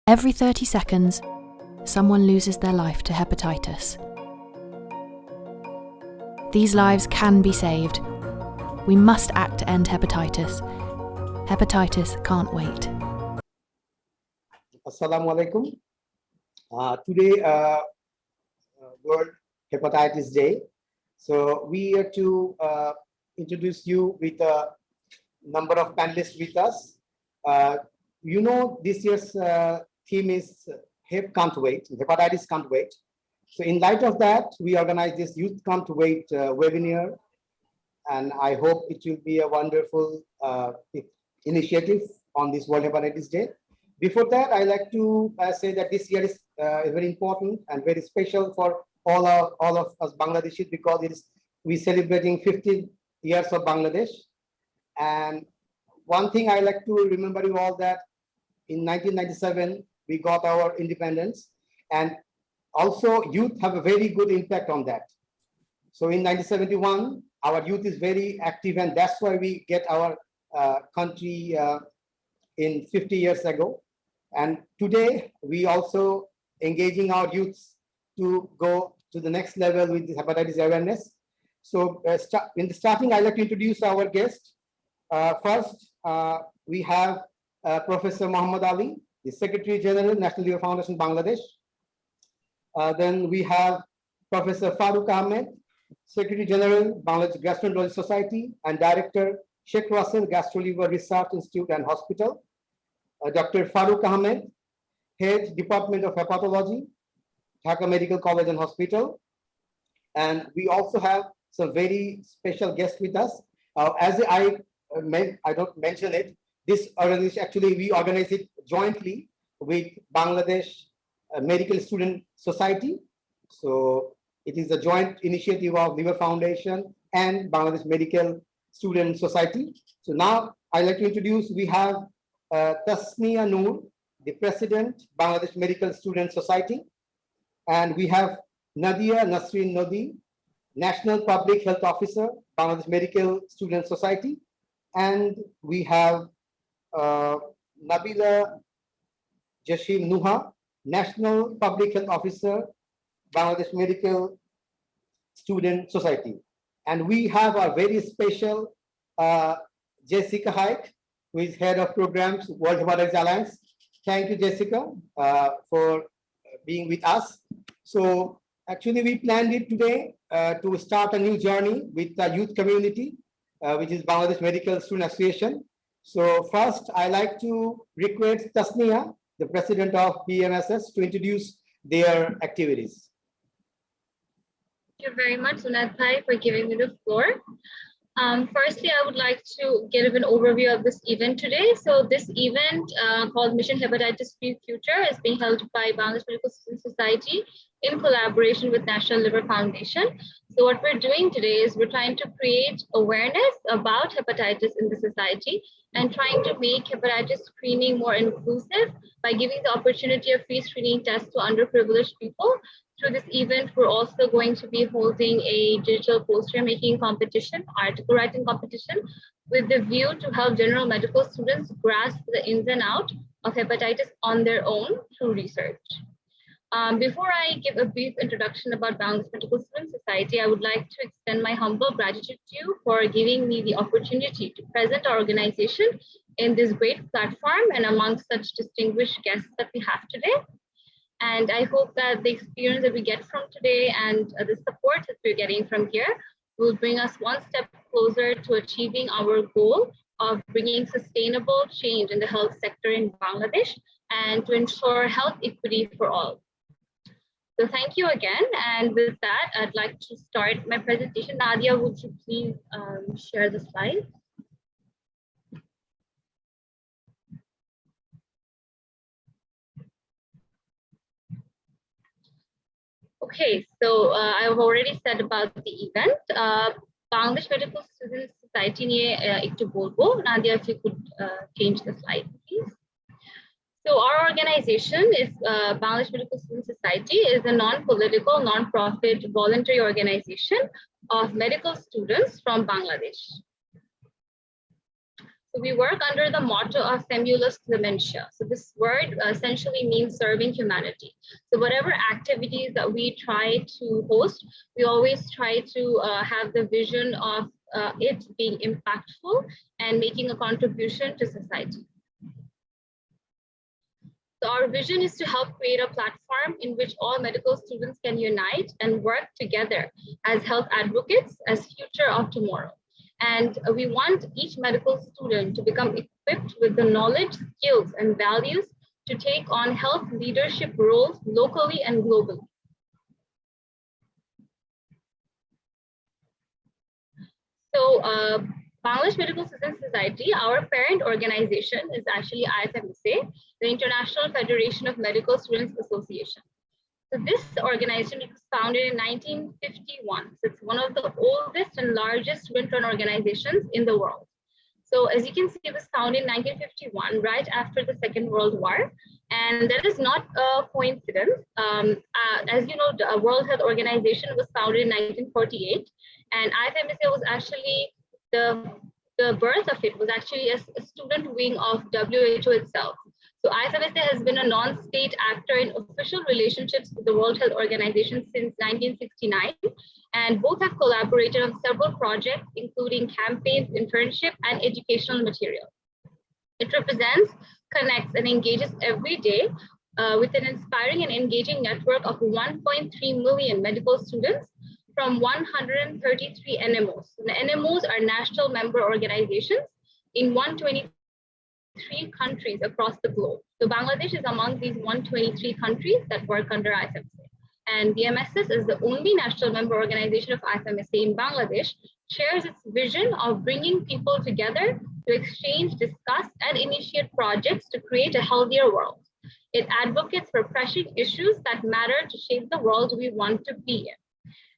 Every 30 seconds, someone loses their life to hepatitis. These lives can be saved. We must act to end hepatitis. Hepatitis can't wait. Assalamu alaikum. Today, World Hepatitis Day. So we are to introduce you with a number of panelists with us. This year's theme is Hep Can't Wait, Hepatitis Can't Wait. So in light of that, we organized this Youth Can't Wait webinar, and I hope it will be a wonderful initiative on this World Hepatitis Day. Before that, I like to say that this year is very important and very special for all of us Bangladeshis, because we're celebrating 50 years of Bangladesh. And one thing I like to remember you all, that in 1997 we got our independence, and also youth have a very good impact on that. So in 1971, our youth is very active, and that's why we get our country in 50 years ago. And today we also engaging our youths to go to the next level with the hepatitis awareness. So in the starting, I'd like to introduce our guest. First, we have Professor Muhammad Ali, the Secretary General, National Liver Foundation, Bangladesh. Then we have Professor Farooq Ahmed, Secretary General, Bangladesh Gastroenterology Society, and Director, Sheikh Russell Gastro-Liver Research Institute and Hospital. Dr. Farooq Ahmed, Head, Department of Hepatology, Dhaka Medical College and Hospital. And we also have some very special guests with us. As I don't mention it, this organization, actually we organize it jointly with Bangladesh Medical Student Society. So it is a joint initiative of Liver Foundation and Bangladesh Medical Student Society. So now I'd like to introduce, we have Tasnia Noor, the President, Bangladesh Medical Student Society. And we have Nadia Nasrin Nodi, National Public Health Officer, Bangladesh Medical Student Society. And we have Nabila Jashim Nuha, National Public Health Officer, Bangladesh Medical Student Society. And we have a very special Jessica Hike, who is Head of Programs, World Hepatitis Alliance. Thank you, Jessica, for being with us. So actually we planned it today to start a new journey with the youth community, which is Bangladesh Medical Student Association. So first, I like to request Tasnia, the President of BMSS, to introduce their activities. Thank you very much, Sunat Bhai, for giving me the floor. Firstly, I would like to give an overview of this event today. So this event called Mission Hepatitis Free Future is being held by Bangladesh Medical Student Society in collaboration with National Liver Foundation. So what we're doing today is we're trying to create awareness about hepatitis in the society and trying to make hepatitis screening more inclusive by giving the opportunity of free screening tests to underprivileged people. Through this event, we're also going to be holding a digital poster making competition, article writing competition, with the view to help general medical students grasp the ins and outs of hepatitis on their own through research. Before I give a brief introduction about Bangladesh Medical Student Society, I would like to extend my humble gratitude to you for giving me the opportunity to present our organization in this great platform and amongst such distinguished guests that we have today. And I hope that the experience that we get from today and the support that we're getting from here will bring us one step closer to achieving our goal of bringing sustainable change in the health sector in Bangladesh and to ensure health equity for all. So thank you again. And with that, I'd like to start my presentation. Nadia, would you please share the slide? Okay, so I've already said about the event. Bangladesh Medical Student Society niye ekটু bolbo. Nadia, if you could change the slide, please. So our organization is Bangladesh Medical Student Society is a non-political, non-profit voluntary organization of medical students from Bangladesh. So we work under the motto of Femulus Clementia. So this word essentially means serving humanity. So whatever activities that we try to host, we always try to have the vision of it being impactful and making a contribution to society. So our vision is to help create a platform in which all medical students can unite and work together as health advocates, as future of tomorrow. And we want each medical student to become equipped with the knowledge, skills, and values to take on health leadership roles locally and globally. So Bangladesh Medical Students Society, our parent organization is actually IFMSA, the International Federation of Medical Students Association. So this organization was founded in 1951. So it's one of the oldest and largest student-run organizations in the world. So as you can see, it was founded in 1951, right after the Second World War. And that is not a coincidence. As you know, the World Health Organization was founded in 1948. And IFMSA was actually, the birth of it was actually a student wing of WHO itself. So IFMSA has been a non-state actor in official relationships with the World Health Organization since 1969. And both have collaborated on several projects, including campaigns, internship, and educational material. It represents, connects, and engages every day with an inspiring and engaging network of 1.3 million medical students from 133 NMOs. The NMOs are national member organizations in 123 countries across the globe. So Bangladesh is among these 123 countries that work under IFMSA. And BMSS is the only national member organization of IFMSA in Bangladesh, shares its vision of bringing people together to exchange, discuss, and initiate projects to create a healthier world. It advocates for pressing issues that matter to shape the world we want to be in.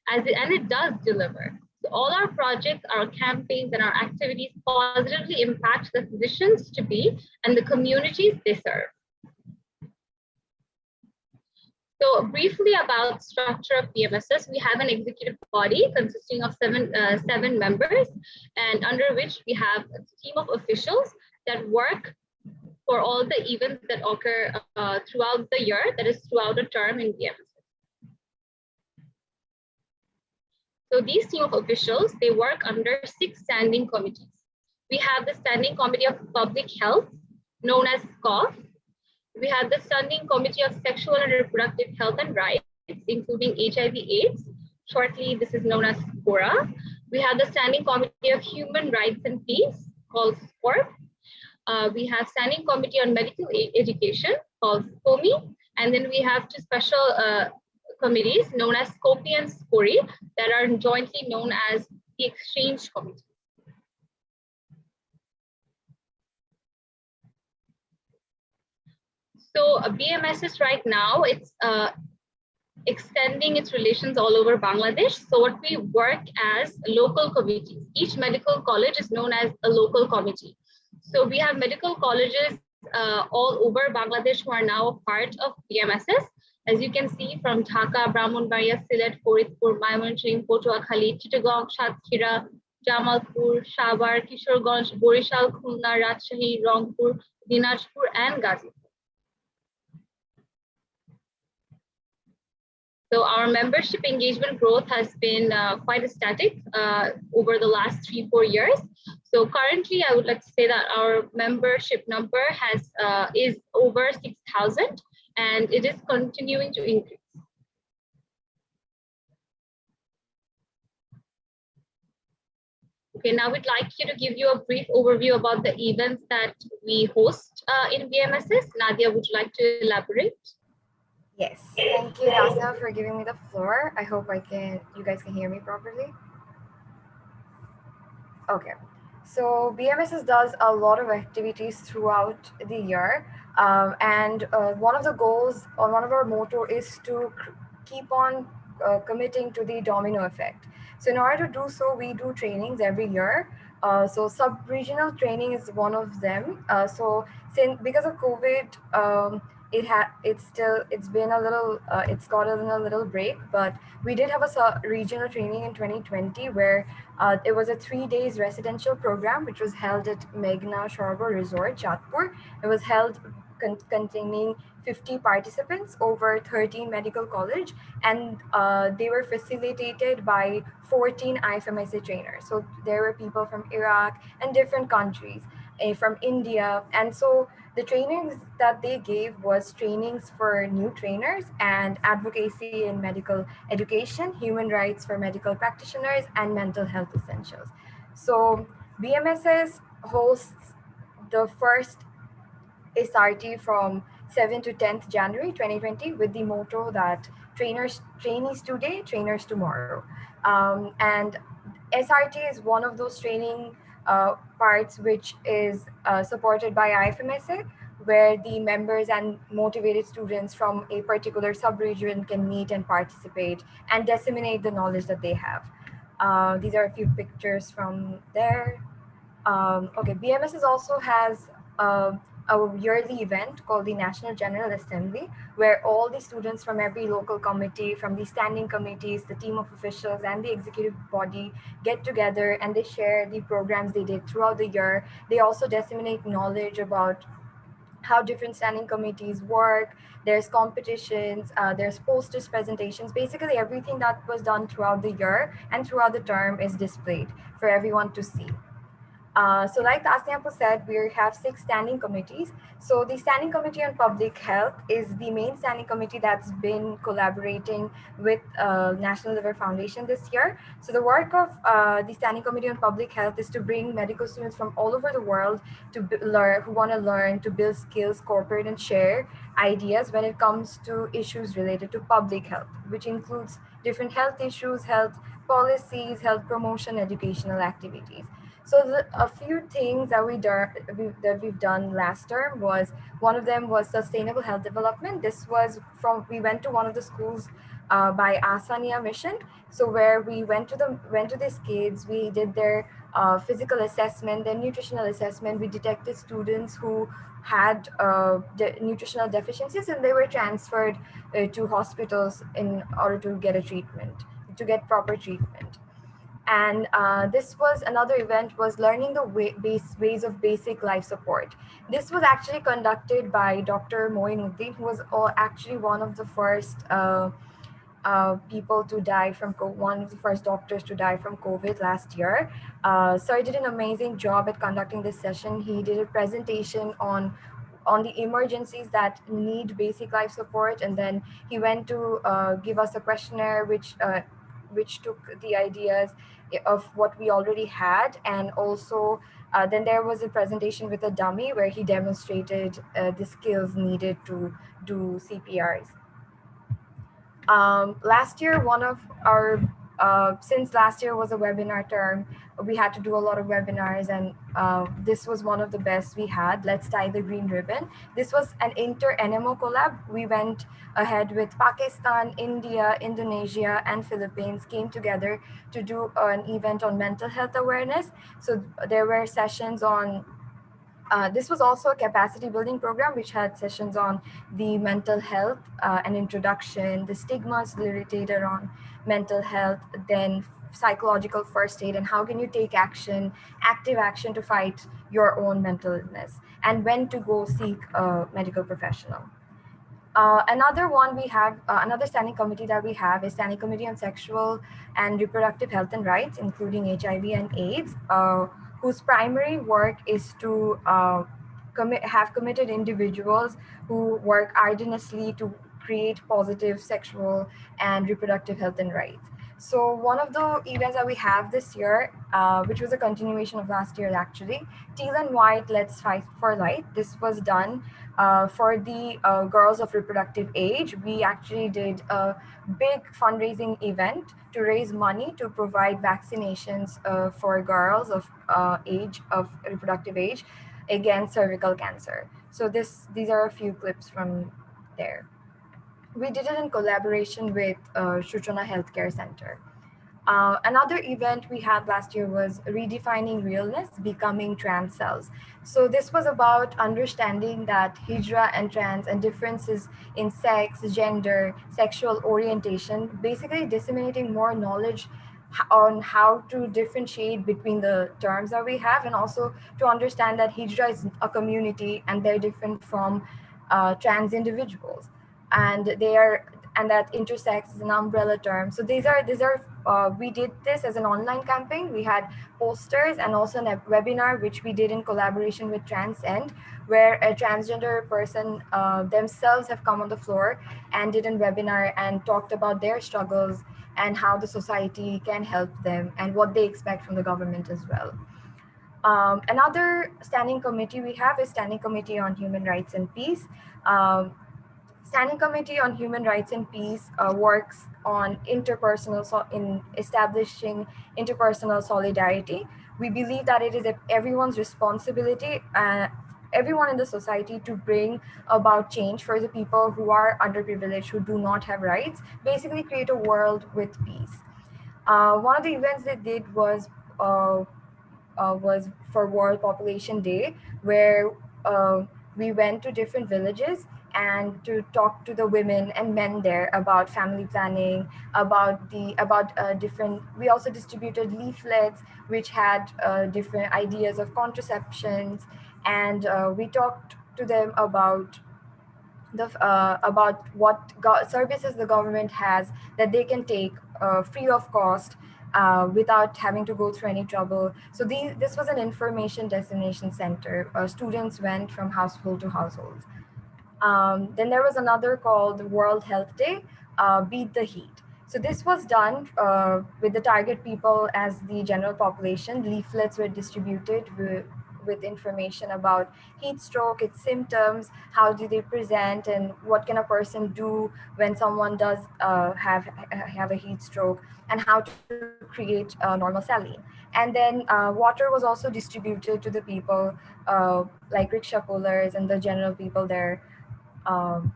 And it does deliver. So all our projects, our campaigns, and our activities positively impact the physicians to be and the communities they serve. So briefly about structure of BMSS, we have an executive body consisting of seven members, and under which we have a team of officials that work for all the events that occur throughout the year, that is throughout a term in BMSS. So these team of officials, they work under 6 standing committees. We have the Standing Committee of Public Health, known as SCOF. We have the Standing Committee of Sexual and Reproductive Health and Rights, including HIV/AIDS. Shortly, this is known as SCORA. We have the Standing Committee of Human Rights and Peace, called SCORP. We have Standing Committee on Medical Education, called SCOMI. And then we have 2 special committees known as SCOPI and SCORI that are jointly known as the Exchange Committee. So BMSS right now, it's extending its relations all over Bangladesh. So what we work as local committees. Each medical college is known as a local committee. So we have medical colleges all over Bangladesh who are now a part of BMSS. As you can see from Dhaka, Brahmanbaria, Sylhet, Faridpur, Mymensingh, Patuakhali, Chittagong, Satkhira, Jamalpur, Sabar, Kishoreganj, Borishal, Khulna, Rajshahi, Rangpur, Dinajpur, and Gazipur. So our membership engagement growth has been quite static over the last 3-4 years. So currently, I would like to say that our membership number is over 6,000, and it is continuing to increase. Okay, now we'd like you to give you a brief overview about the events that we host in BMSS. Nadia, would you like to elaborate? Yes, thank you, Dasa, for giving me the floor. I hope you guys can hear me properly. Okay, so BMSS does a lot of activities throughout the year, and one of the goals, or one of our motto, is to keep on committing to the domino effect. So in order to do so, we do trainings every year. So sub-regional training is one of them. So because of COVID, it's been a little it's gotten a little break, but we did have a regional training in 2020 where it was a 3 days residential program which was held at Meghna Shorba Resort, Jodhpur. It was held containing 50 participants over 13 medical college, and they were facilitated by 14 IFMSA trainers. So there were people from Iraq and different countries, from India, and so the trainings that they gave was trainings for new trainers and advocacy in medical education, human rights for medical practitioners, and mental health essentials. So BMSS hosts the first SRT from 7th to 10th January 2020 with the motto that trainees today, trainers tomorrow. And SRT is one of those training parts which is supported by IFMSA, where the members and motivated students from a particular sub-region can meet and participate and disseminate the knowledge that they have. These are a few pictures from there. Okay, BMSS also has a yearly event called the National General Assembly, where all the students from every local committee, from the standing committees, the team of officials, and the executive body get together and they share the programs they did throughout the year. They also disseminate knowledge about how different standing committees work. There's competitions, there's posters, presentations. Basically, everything that was done throughout the year and throughout the term is displayed for everyone to see. So like Tasniapu said, we have 6 standing committees. So the Standing Committee on Public Health is the main standing committee that's been collaborating with National Liver Foundation this year. So the work of the Standing Committee on Public Health is to bring medical students from all over the world to learn, who want to learn, to build skills, cooperate, and share ideas when it comes to issues related to public health, which includes different health issues, health policies, health promotion, educational activities. So a few things that we've done last term was, one of them was sustainable health development. This was we went to one of the schools by Asania Mission. So where we went to these kids, we did their physical assessment, their nutritional assessment. We detected students who had nutritional deficiencies, and they were transferred to hospitals in order to get to get proper treatment. And this was another event was learning the ways of basic life support. This was actually conducted by Dr. Moinuddin, who was actually one of the first people to die from one of the first doctors to die from COVID last year. So he did an amazing job at conducting this session. He did a presentation on the emergencies that need basic life support, and then he went to give us a questionnaire which took the ideas of what we already had, and also then there was a presentation with a dummy where he demonstrated the skills needed to do CPRs. Last year, one of our since last year was a webinar term, we had to do a lot of webinars, and this was one of the best we had. Let's Tie the Green Ribbon. This was an inter-NMO collab. We went ahead with Pakistan, India, Indonesia, and Philippines came together to do an event on mental health awareness. So there were sessions on this was also a capacity building program which had sessions on the mental health, an introduction, the stigmas related around mental health, then psychological first aid, and how can you take action, active action to fight your own mental illness, and when to go seek a medical professional. Another one we have, another standing committee that we have is Standing Committee on Sexual and Reproductive Health and Rights, including HIV and AIDS, whose primary work is to have committed individuals who work arduously to create positive sexual and reproductive health and rights. So one of the events that we have this year, which was a continuation of last year actually, Teal and White, Let's Fight for Light. This was done for the girls of reproductive age. We actually did a big fundraising event to raise money to provide vaccinations for girls of reproductive age against cervical cancer. So these are a few clips from there. We did it in collaboration with Shuchona Healthcare Center. Another event we had last year was Redefining Realness, Becoming Trans Selves. So this was about understanding that hijra and trans and differences in sex, gender, sexual orientation, basically disseminating more knowledge on how to differentiate between the terms that we have, and also to understand that hijra is a community and they're different from trans individuals, and they are, and that intersex is an umbrella term. So these are we did this as an online campaign. We had posters and also a webinar which we did in collaboration with Transcend, where a transgender person themselves have come on the floor and did a webinar and talked about their struggles and how the society can help them and what they expect from the government as well. Another standing committee we have is Standing Committee on Human Rights and Peace. Um, Standing Committee on Human Rights and Peace works on in establishing interpersonal solidarity. We believe that it is everyone's responsibility, everyone in the society, to bring about change for the people who are underprivileged, who do not have rights, basically create a world with peace. One of the events they did was for World Population Day, where we went to different villages and to talk to the women and men there about family planning, about different. We also distributed leaflets which had different ideas of contraceptions, and we talked to them about what services the government has that they can take free of cost, without having to go through any trouble. So this was an information destination center. Students went from household to household. Then there was another called World Health Day, Beat the Heat. So this was done with the target people as the general population. Leaflets were distributed with information about heat stroke, its symptoms, how do they present, and what can a person do when someone does have a heat stroke, and how to create normal saline. And then water was also distributed to the people, like rickshaw pullers and the general people there. um,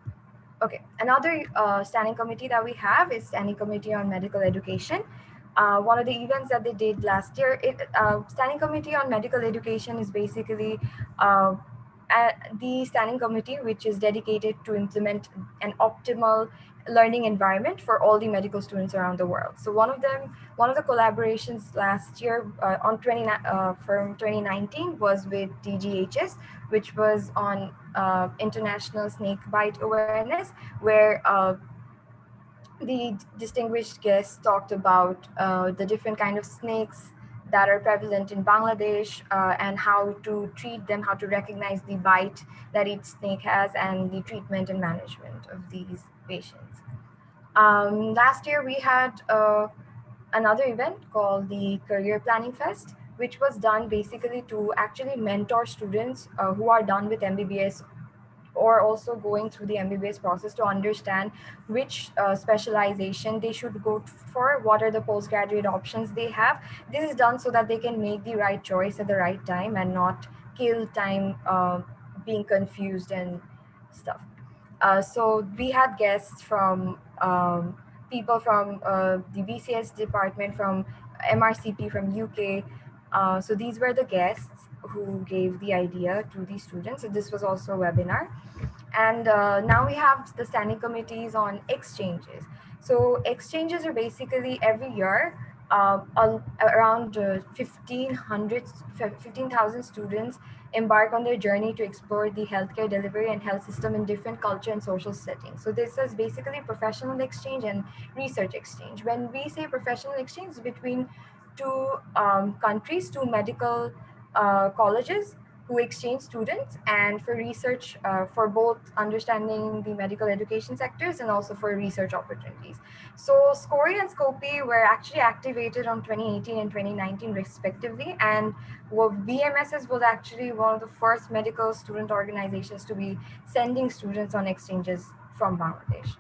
Okay, another standing committee that we have is Standing Committee on Medical Education. One of the events that they did last year, Standing Committee on Medical Education is basically uh, the standing committee which is dedicated to implement an optimal learning environment for all the medical students around the world. So one of the collaborations last year from 2019 was with DGHS, which was on International Snake Bite Awareness, where the distinguished guests talked about the different kind of snakes that are prevalent in Bangladesh, and how to treat them, how to recognize the bite that each snake has, and the treatment and management of these patients. Last year, we had another event called the Career Planning Fest, which was done basically to actually mentor students who are done with MBBS or also going through the MBBS process to understand which specialization they should go for, what are the postgraduate options they have. This is done so that they can make the right choice at the right time and not kill time being confused and stuff. So we had guests from people from the BCS department, from MRCP from UK. So these were the guests who gave the idea to the students. So this was also a webinar. And now we have the standing committees on exchanges. So exchanges are basically every year around 15,000 students embark on their journey to explore the healthcare delivery and health system in different culture and social settings. So this is basically professional exchange and research exchange. When we say professional exchange, it's between two countries, two medical colleges who exchange students, and for research, for both understanding the medical education sectors and also for research opportunities. So SCORI and SCOPI were actually activated on 2018 and 2019 respectively, and BMSS was actually one of the first medical student organizations to be sending students on exchanges from Bangladesh.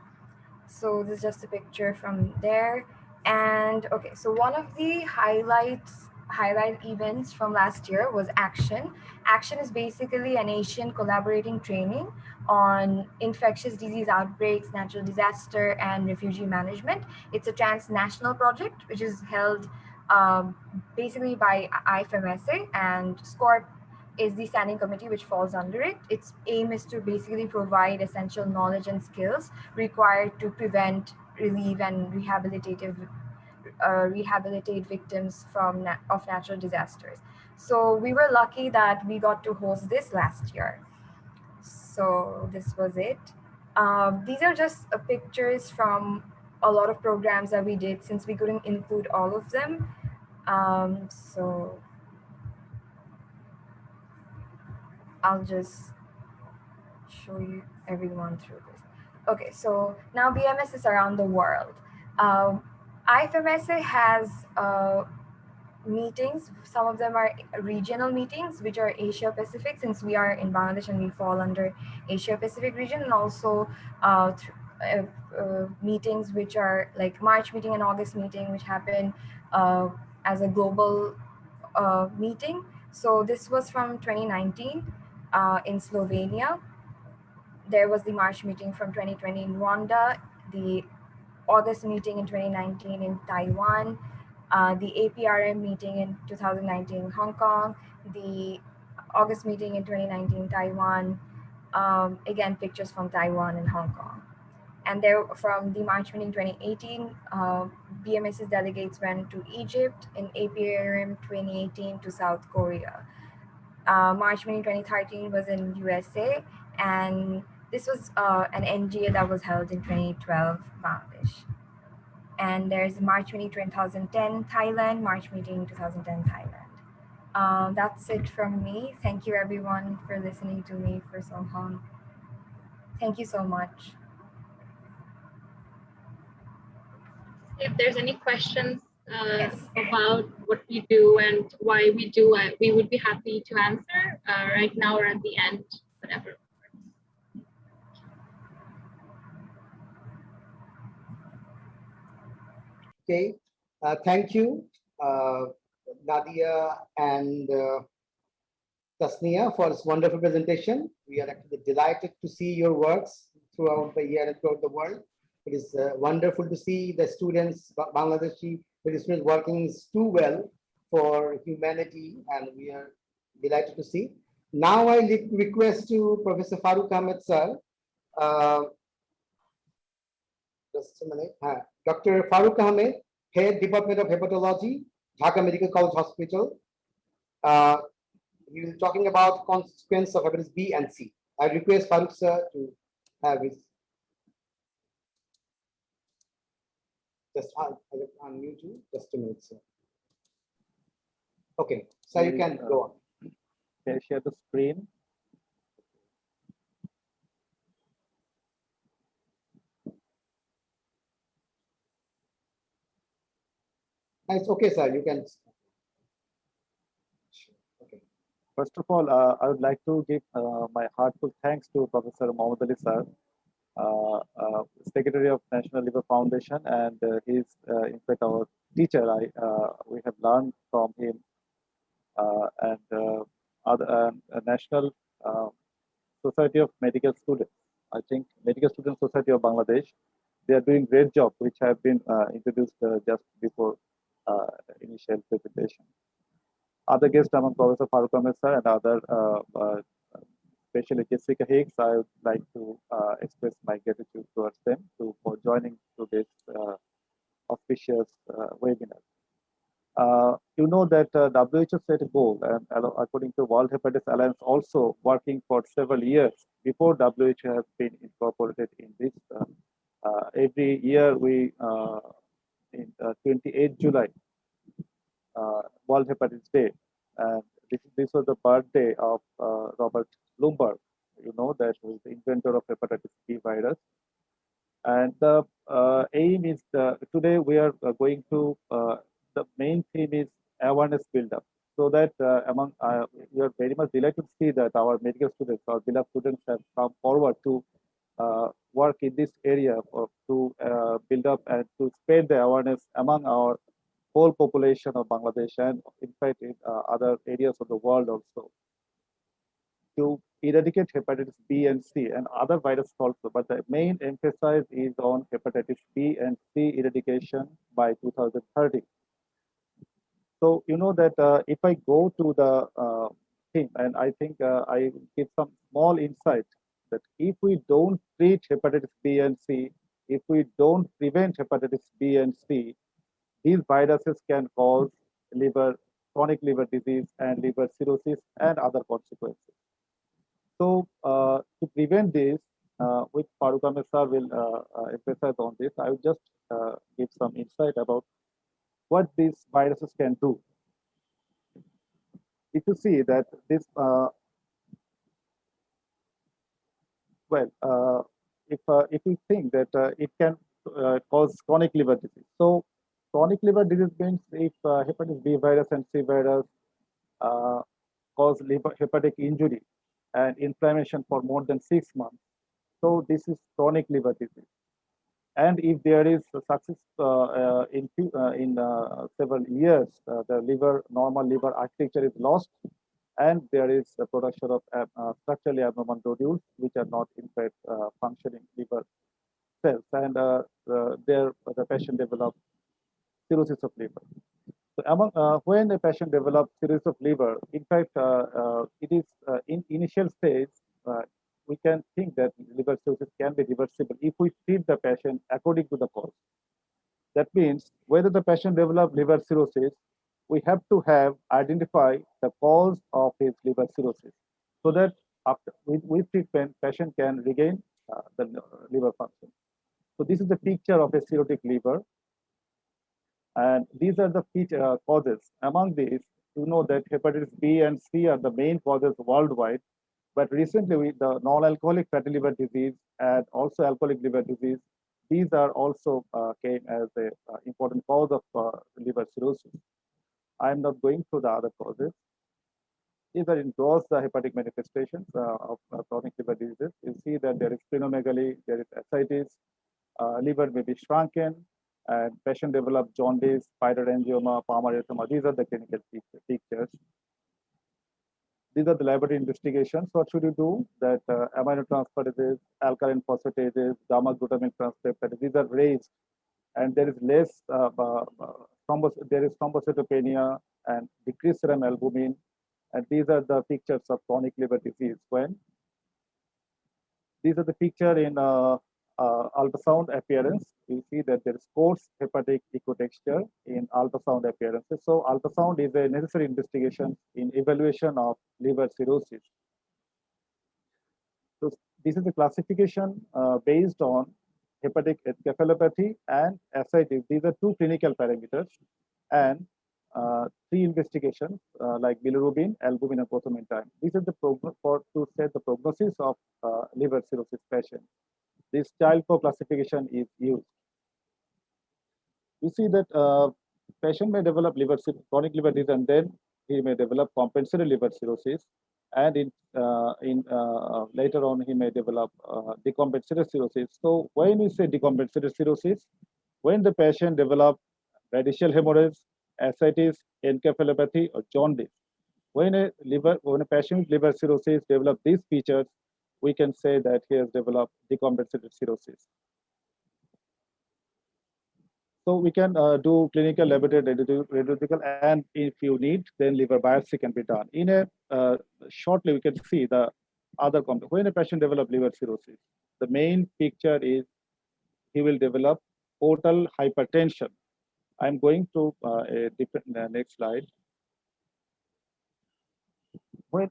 So this is just a picture from there. And okay, so one of the highlights highlight events from last year was Action. Action is basically an Asian collaborating training on infectious disease outbreaks, natural disaster, and refugee management. It's a transnational project which is held basically by IFMSA, and SCORP is the standing committee which falls under it. Its aim is to basically provide essential knowledge and skills required to prevent, relieve, and rehabilitate victims of natural disasters. So we were lucky that we got to host this last year. So this was it. These are just pictures from a lot of programs that we did, since we couldn't include all of them. So I'll just show you everyone through this. Okay, so now BMSS around the world. IFMSA has meetings. Some of them are regional meetings, which are Asia Pacific, since we are in Bangladesh and we fall under Asia Pacific region, and also meetings which are like March meeting and August meeting, which happen as a global meeting. So this was from 2019 in Slovenia. There was the March meeting from 2020 in Rwanda, the August meeting in 2019 in Taiwan, the APRM meeting in 2019 in Hong Kong, the August meeting in 2019 in Taiwan, again, pictures from Taiwan and Hong Kong. And there, from the March meeting 2018, BMS's delegates went to Egypt, in APRM 2018 to South Korea. March meeting 2013 was in USA, and this was an NGA that was held in 2012 Bangladesh. And there's March meeting 2010 Thailand, March meeting 2010 Thailand. That's it from me. Thank you everyone for listening to me for so long. Thank you so much. If there's any questions Yes. about what we do and why we do it, we would be happy to answer right now or at the end, whatever. Okay, thank you, Nadia and Tasnia, for this wonderful presentation. We are actually delighted to see your works throughout the year and throughout the world. It is wonderful to see the students, Bangladeshi students, working too well for humanity, and we are delighted to see. Now I request to Professor Farooq Ahmed sir. Just a minute. Dr. Farooq Ahmed, Head Department of Hepatology, Dhaka Medical College Hospital. He will be talking about consequence of hepatitis B and C. I request Farooq sir to have his. Just I'll unmute you. Just a minute, sir. Okay, so you can go on. Can I share the screen? It's okay, sir. You can. Okay. First of all, I would like to give my heartfelt thanks to Professor Mohammad Ali sir, Secretary of National Liver Foundation, and he's in fact our teacher. We have learned from him, and other National Society of Medical Students. I think Medical Student Society of Bangladesh. They are doing great job, which have been introduced just before initial presentation. Other guests among Professor Farooq Ahmed sir and other, especially Jessica Hicks, I would like to express my gratitude towards them for joining to this auspicious webinar. You know that WHO set a goal, and according to World Hepatitis Alliance, also working for several years before WHO has been incorporated in this. Every year we, in 28 July, World Hepatitis Day, and this was the birthday of Robert Bloomberg. You know that was the inventor of hepatitis B virus. And the aim is today we are going to the main theme is awareness build up, so that among we are very much delighted to see that our medical students, our beloved students, have come forward to work in this area to build up and to spread the awareness among our whole population of Bangladesh and in fact in other areas of the world also to eradicate hepatitis B and C and other viruses also. But the main emphasis is on hepatitis B and C eradication by 2030. So you know that if I go to the thing, and I think I give some small insight that if we don't treat hepatitis B and C, if we don't prevent hepatitis B and C, these viruses can cause chronic liver disease and liver cirrhosis and other consequences. So to prevent this, which Farooq Ahmed sir will emphasize on this, I will just give some insight about what these viruses can do. If you see that this, if you think that it can cause chronic liver disease. So chronic liver disease means if hepatitis B virus and C virus uh, cause hepatic injury and inflammation for more than 6 months. So this is chronic liver disease. And if there is a success in several years, the normal liver architecture is lost, and there is a production of structurally abnormal nodules, which are not in fact functioning liver cells, and the patient develops cirrhosis of liver. So when a patient develops cirrhosis of liver, in fact, it is in initial stage, we can think that liver cirrhosis can be reversible if we treat the patient according to the cause. That means whether the patient develops liver cirrhosis, we have to identify the cause of his liver cirrhosis, so that after with treatment, patient can regain the liver function. So this is the picture of a cirrhotic liver. And these are the causes. Among these, you know that hepatitis B and C are the main causes worldwide. But recently, the non-alcoholic fatty liver disease and also alcoholic liver disease, these are also came as an important cause of liver cirrhosis. I am not going through the other causes. These are in gross hepatic manifestations of chronic liver diseases. You see that there is splenomegaly, there is ascites, liver may be shrunken, and patient develop jaundice, pyrorhangioma, palmarothema. These are the clinical pictures. These are the laboratory investigations. What should you do? That aminotransferases, alkaline phosphatases, gamma glutamine transpeptidase, these are raised, and there is less there is thrombocytopenia and decreased serum albumin. And these are the pictures of chronic liver disease. When these are the picture in ultrasound appearance, you see that there is coarse hepatic ecotexture in ultrasound appearances. So ultrasound is a necessary investigation in evaluation of liver cirrhosis. So this is the classification based on hepatic encephalopathy and ascites. These are two clinical parameters, and 3 investigations like bilirubin, albumin, and prothrombin time. This is the to set the prognosis of liver cirrhosis patient. This Child-Pugh classification is used. You see that patient may develop chronic liver disease, and then he may develop compensated liver cirrhosis, and later on he may develop decompensated cirrhosis. So when we say decompensated cirrhosis, when the patient develops radical hemorrhage, ascites, encephalopathy, or jaundice. When a patient with liver cirrhosis develops these features, we can say that he has developed decompensated cirrhosis. So we can do clinical laboratory radiological, and if you need, then liver biopsy can be done. In a shortly, we can see the other component. When a patient develops liver cirrhosis, the main picture is he will develop portal hypertension. I'm going to a different next slide.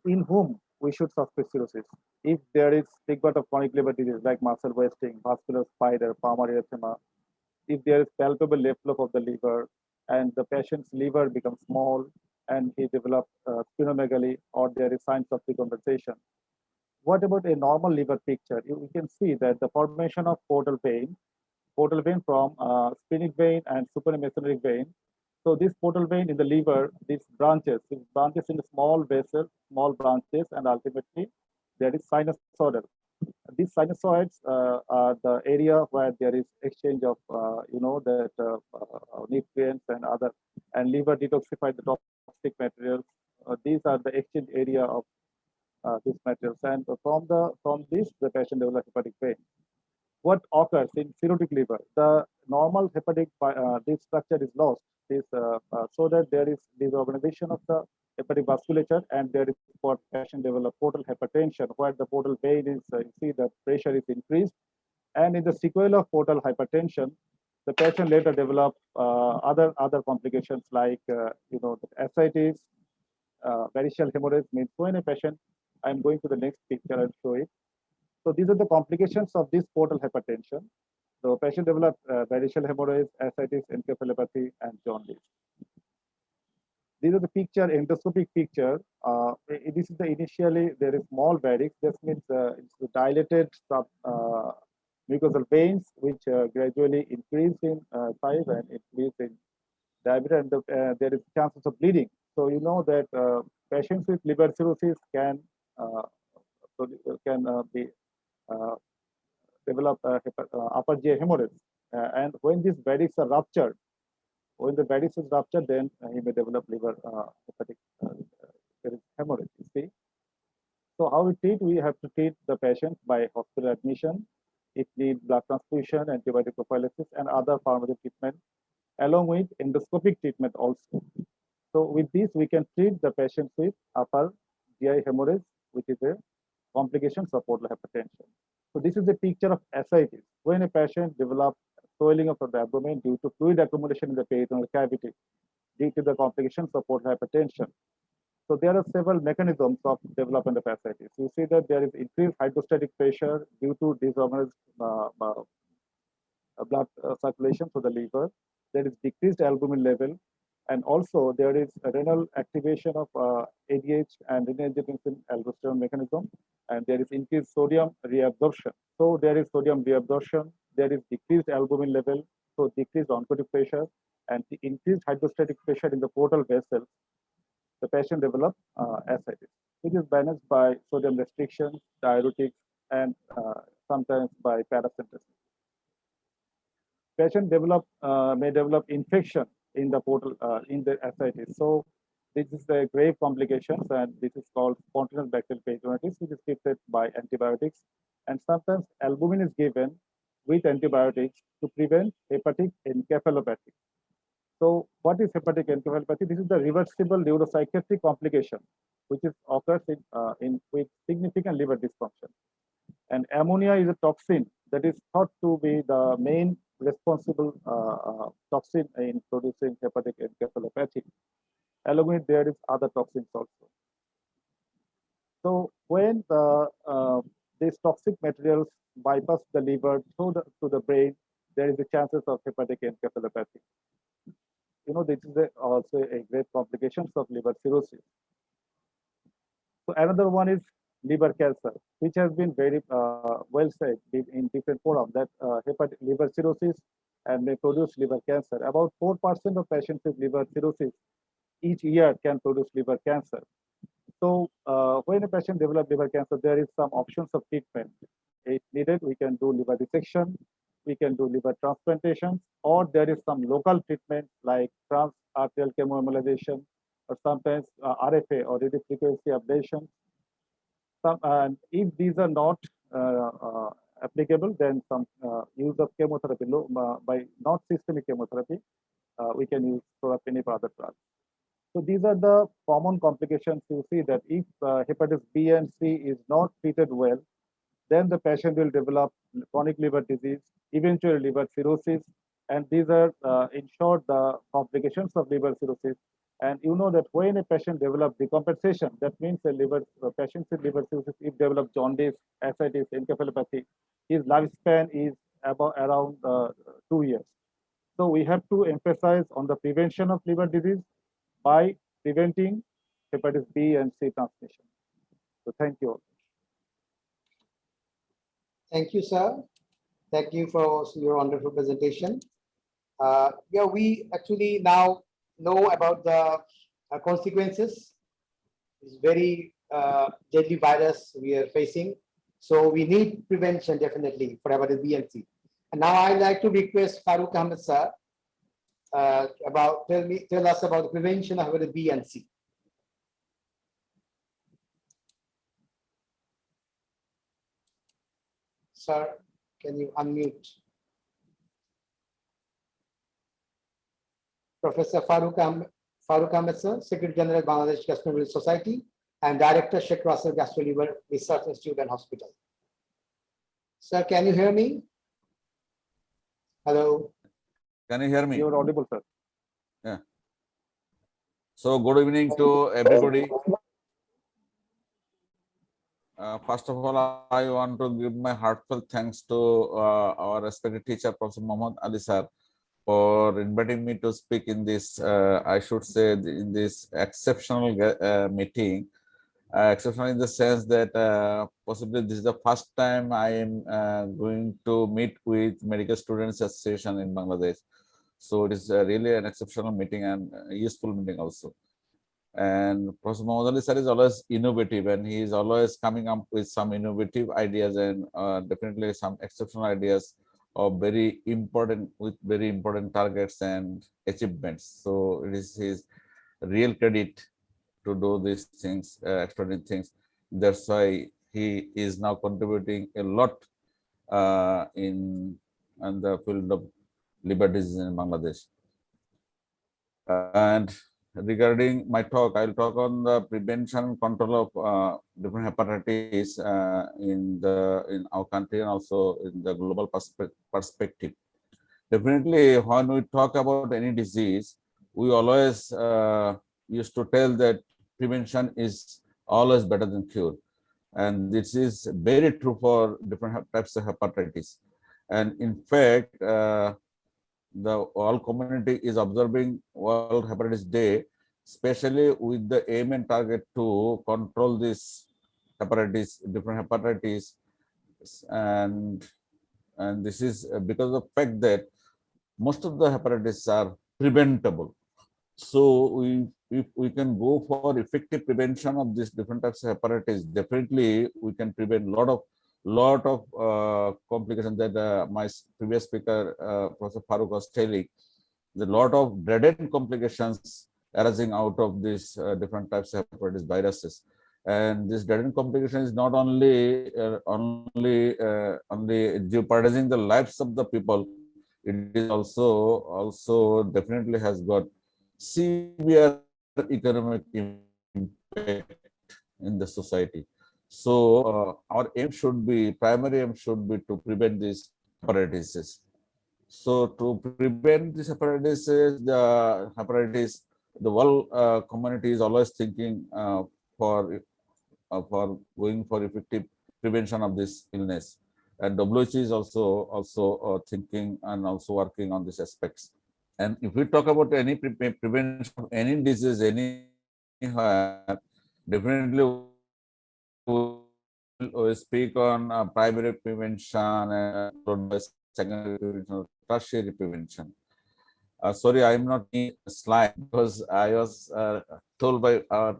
In whom we should suspect cirrhosis? If there is stigma of chronic liver disease like muscle wasting, vascular spider, palmarothema, if there is palpable left lobe of the liver and the patient's liver becomes small and he develops splenomegaly, or there is signs of decompensation. What about a normal liver picture? You can see that the formation of portal vein from splenic vein and supramesenteric vein. So this portal vein in the liver, these branches in the small vessel, small branches, and ultimately there is sinusoidal. These sinusoids are the area where there is exchange of nutrients and other and liver detoxify the toxic materials. These are the exchange area of these materials, and from this the patient develops hepatic pain. What occurs in cirrhotic liver? The normal hepatic this structure is lost. So that there is disorganization of the hepatic vasculature, and there is for patient develop portal hypertension, where the portal pain is you see the pressure is increased, and in the sequel of portal hypertension, the patient later develop other complications like the ascites, variceal hemorrhage. Means when a patient, I'm going to the next picture and show it. So these are the complications of this portal hypertension. So patient develop variceal hemorrhage, ascites, encephalopathy, and jaundice. These are the picture, endoscopic picture. This is the initially there is small varix. This means it's the dilated mucosal veins, which gradually increase in size and increase in diameter, and there is chances of bleeding. So you know that patients with liver cirrhosis can be develop upper GI hemorrhage, and when these varix are ruptured, when the varix is ruptured, then he may develop liver hepatic hemorrhage. You see. So how we treat? We have to treat the patient by hospital admission. If need blood transfusion, antibiotic prophylaxis, and other pharmaceutical treatment, along with endoscopic treatment also. So with this, we can treat the patients with upper GI hemorrhage, which is a complication of portal hypertension. So this is a picture of ascites. When a patient develops swelling of the abdomen due to fluid accumulation in the peritoneal cavity due to the complications of portal hypertension. So there are several mechanisms of development of ascites. You see that there is increased hydrostatic pressure due to disorganized blood circulation to the liver. There is decreased albumin level, and also there is a renal activation of ADH and renin-angiotensin-aldosterone mechanism, and there is increased sodium reabsorption. So there is sodium reabsorption, there is decreased albumin level, so decreased oncotic pressure, and the increased hydrostatic pressure in the portal vessels. The patient develops ascites, which is managed by sodium restriction, diuretics, and sometimes by paracentesis. Patient may develop infection in the portal in the ascites. So this is the grave complications, and this is called spontaneous bacterial peritonitis, which is treated by antibiotics. And sometimes albumin is given with antibiotics to prevent hepatic encephalopathy. So what is hepatic encephalopathy? This is the reversible neuropsychiatric complication, which is occurs with significant liver dysfunction. And ammonia is a toxin that is thought to be the main responsible toxin in producing hepatic encephalopathy. Along with there is other toxins also. So when these toxic materials bypass the liver to the brain, there is a chances of hepatic encephalopathy. You know, this is also a great complications of liver cirrhosis. So another one is liver cancer, which has been very well said in different forums that hepatic liver cirrhosis and may produce liver cancer. About 4% of patients with liver cirrhosis each year can produce liver cancer. So when a patient develops liver cancer, there is some options of treatment. If needed, we can do liver dissection, we can do liver transplantation, or there is some local treatment like transarterial chemoembolization, or sometimes RFA or radiofrequency ablation. And if these are not applicable, then some use of chemotherapy by not systemic chemotherapy, we can use sorafenib or other drugs. So these are the common complications. You see that if hepatitis B and C is not treated well, then the patient will develop chronic liver disease, eventually liver cirrhosis, and these are in short the complications of liver cirrhosis. And you know that when a patient develops decompensation, that means a patient with liver cirrhosis, if develop jaundice, ascites, encephalopathy, his lifespan is about around 2 years. So we have to emphasize on the prevention of liver disease by preventing hepatitis B and C transmission. So thank you all. Thank you, sir. Thank you for your wonderful presentation. Yeah, we actually now know about the consequences. It's very deadly virus we are facing. So we need prevention definitely for hepatitis B and C. And now I'd like to request Farooq Ahmed sir tell us about the prevention of hepatitis B and C. Sir, can you unmute? Professor Farooq Ahmed, sir, Secretary General, Bangladesh Gastroenterology Society, and Director, Sheikh Russell Gastroliver Research Institute and Hospital. Sir, can you hear me? Hello. Can you hear me? You're audible, sir. Yeah. So good evening to everybody. First of all, I want to give my heartfelt thanks to our respected teacher, Professor Mohammad Ali sir, for inviting me to speak in this, I should say, in this exceptional meeting. Exceptional in the sense that possibly this is the first time I am going to meet with Medical Students Association in Bangladesh. So it is really an exceptional meeting and a useful meeting also. And Professor Mohammad Ali sir is always innovative, and he is always coming up with some innovative ideas and definitely some exceptional ideas of very important targets and achievements. So it is his real credit to do these things, extraordinary things. That's why he is now contributing a lot in the field of liver disease in Bangladesh. And regarding my talk, I'll talk on the prevention and control of different hepatitis in our country and also in the global perspective. Definitely, when we talk about any disease, we always used to tell that prevention is always better than cure. And this is very true for different types of hepatitis. And in fact, the world community is observing World Hepatitis Day, especially with the aim and target to control this hepatitis, different hepatitis, and this is because of the fact that most of the hepatitis are preventable. So if we can go for effective prevention of these different types of hepatitis, definitely we can prevent lot of complications that my previous speaker, Professor Farooq, was telling. The lot of dreaded complications arising out of these different types of hepatitis viruses. And this dreaded complication is not only jeopardizing the lives of the people, it is also definitely has got severe economic impact in the society. So our primary aim should be to prevent these hepatitis. So to prevent these hepatitis, the world community is always thinking for going for effective prevention of this illness. And WHO is also thinking and also working on these aspects. And if we talk about any prevention of any disease anywhere, definitely we speak on primary prevention and secondary prevention, tertiary prevention. Sorry, I'm not in slide because I was told by our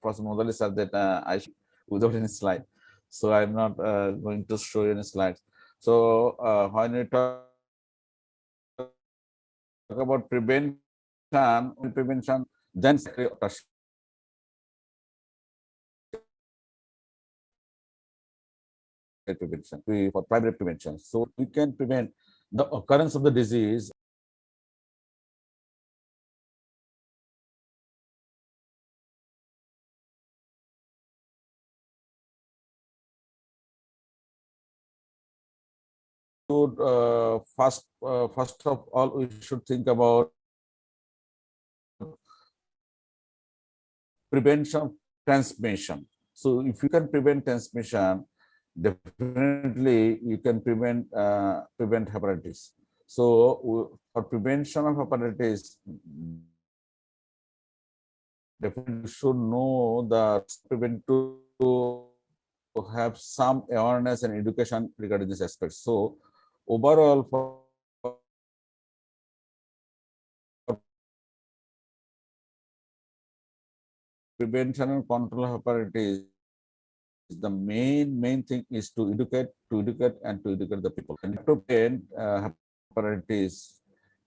Professor Modali sir that I should without any slide. So I'm not going to show you any slides. So when we talk about prevention, then prevention for primary prevention. So we can prevent the occurrence of the disease. First of all, we should think about prevention of transmission. So if you can prevent transmission, definitely you can prevent hepatitis. So for prevention of hepatitis, definitely should know the prevent to have some awareness and education regarding this aspect. So overall, for prevention and control of hepatitis, the main thing is to educate the people. And to prevent hepatitis,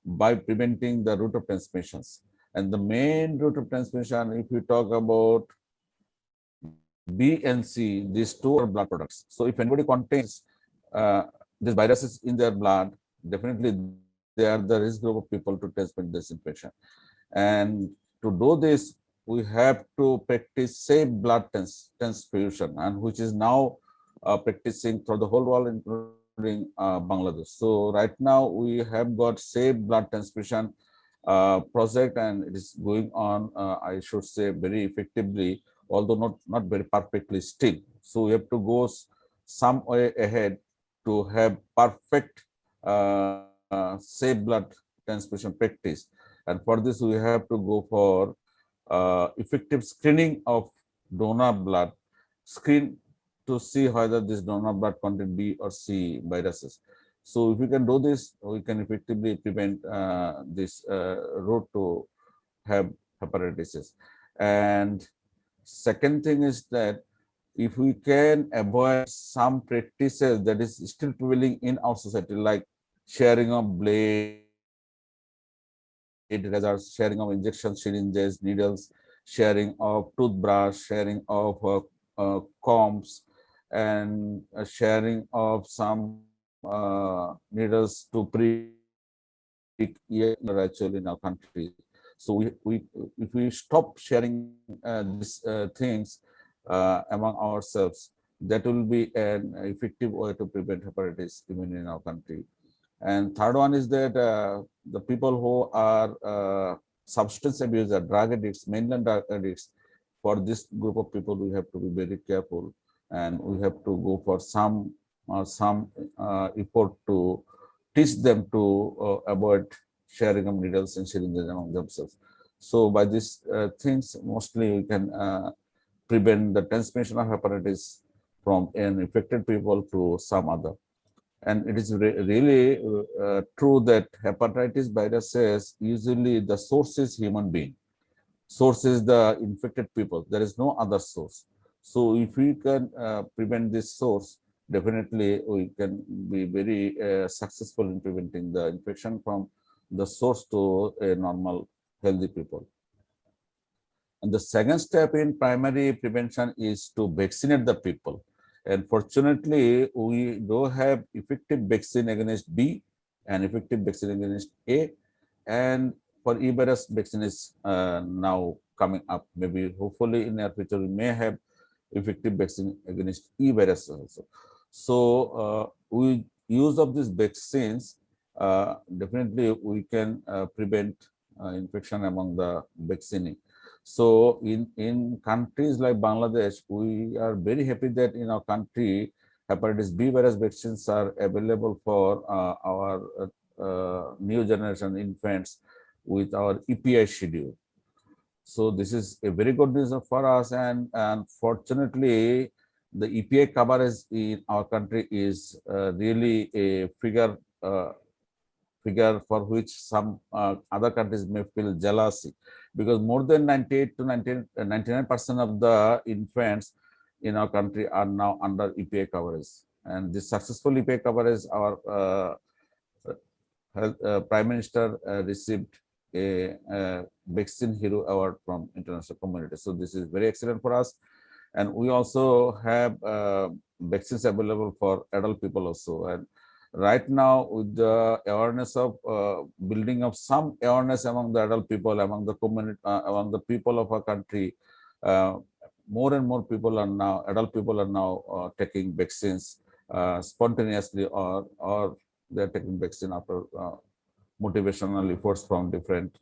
by preventing the route of transmissions. And the main route of transmission, if we talk about B and C, these two are blood products. So if anybody contains these viruses in their blood, definitely they are the risk group of people to transmit this infection. And to do this, we have to practice safe blood transfusion, and which is now practicing through the whole world, including Bangladesh. So right now we have got safe blood transfusion project, and it is going on, I should say, very effectively, although not very perfectly still. So we have to go some way ahead to have perfect safe blood transfusion practice. And for this, we have to go for effective screening of donor blood, screen to see whether this donor blood contain B or C viruses. So if we can do this, we can effectively prevent this route to have hepatitis. And second thing is that if we can avoid some practices that is still prevailing in our society, like sharing of blade, razors, sharing of injection syringes, needles, sharing of toothbrush, sharing of combs, and sharing of some needles to prick actually in our country. So if we stop sharing these things among ourselves, that will be an effective way to prevent hepatitis even in our country. And third one is that the people who are substance abusers, drug addicts, mainland drug addicts, for this group of people, we have to be very careful, and we have to go for some effort to teach them to avoid sharing of needles and syringes among themselves. So by these things, mostly we can prevent the transmission of hepatitis from an infected people to some other. And it is really true that hepatitis viruses, usually the source is human being. Source is the infected people. There is no other source. So if we can prevent this source, definitely we can be very successful in preventing the infection from the source to a normal healthy people. And the second step in primary prevention is to vaccinate the people. And fortunately, we do have effective vaccine against B and effective vaccine against A. And for E virus, vaccine is now coming up. Maybe hopefully in the future, we may have effective vaccine against E virus also. So with use of these vaccines, definitely we can prevent infection among the vaccinee. So in countries like Bangladesh, we are very happy that in our country, hepatitis B virus vaccines are available for our new generation infants with our EPI schedule. So this is a very good news for us, and fortunately, the EPI coverage in our country is really a figure for which some other countries may feel jealousy, because more than 98 to 99% of the infants in our country are now under EPI coverage. And this successful EPI coverage, our Prime Minister received a Vaccine Hero Award from international community. So this is very excellent for us. And we also have vaccines available for adult people also. And right now, with the awareness of building of some awareness among the adult people, among the community, among the people of our country, more and more people are now, adult people are now taking vaccines spontaneously, or they're taking vaccine after motivational efforts from different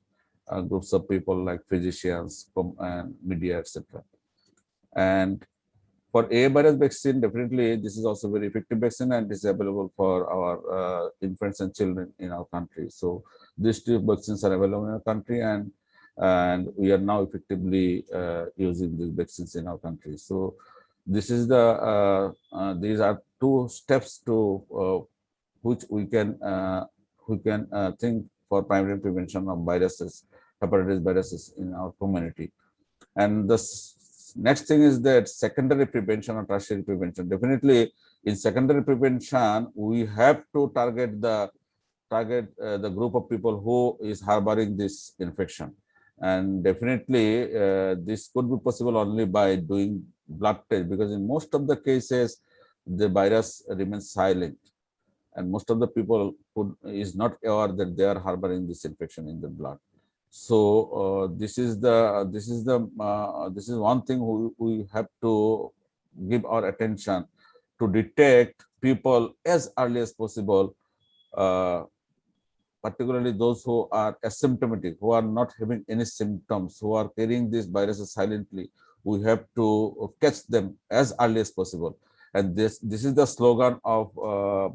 groups of people like physicians and media, etc. And for A virus vaccine, definitely this is also very effective vaccine, and is available for our infants and children in our country. So these two vaccines are available in our country, and we are now effectively using these vaccines in our country. So this is the these are two steps to which we can think for primary prevention of viruses, hepatitis viruses in our community. And the next thing is that secondary prevention or tertiary prevention. Definitely in secondary prevention, we have to target the target the group of people who is harboring this infection. And definitely this could be possible only by doing blood test, because in most of the cases, the virus remains silent. And most of the people who is not aware that they are harboring this infection in the blood. So this is one thing we have to give our attention to detect people as early as possible, particularly those who are asymptomatic, who are not having any symptoms, who are carrying these viruses silently. We have to catch them as early as possible. And this is the slogan of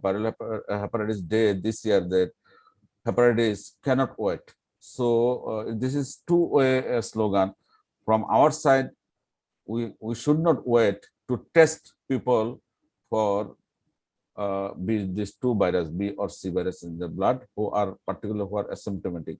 Viral Hepatitis Day this year, that hepatitis cannot wait. So this is two-way slogan. From our side, we should not wait to test people for these two virus, B or C virus in the blood, who are asymptomatic.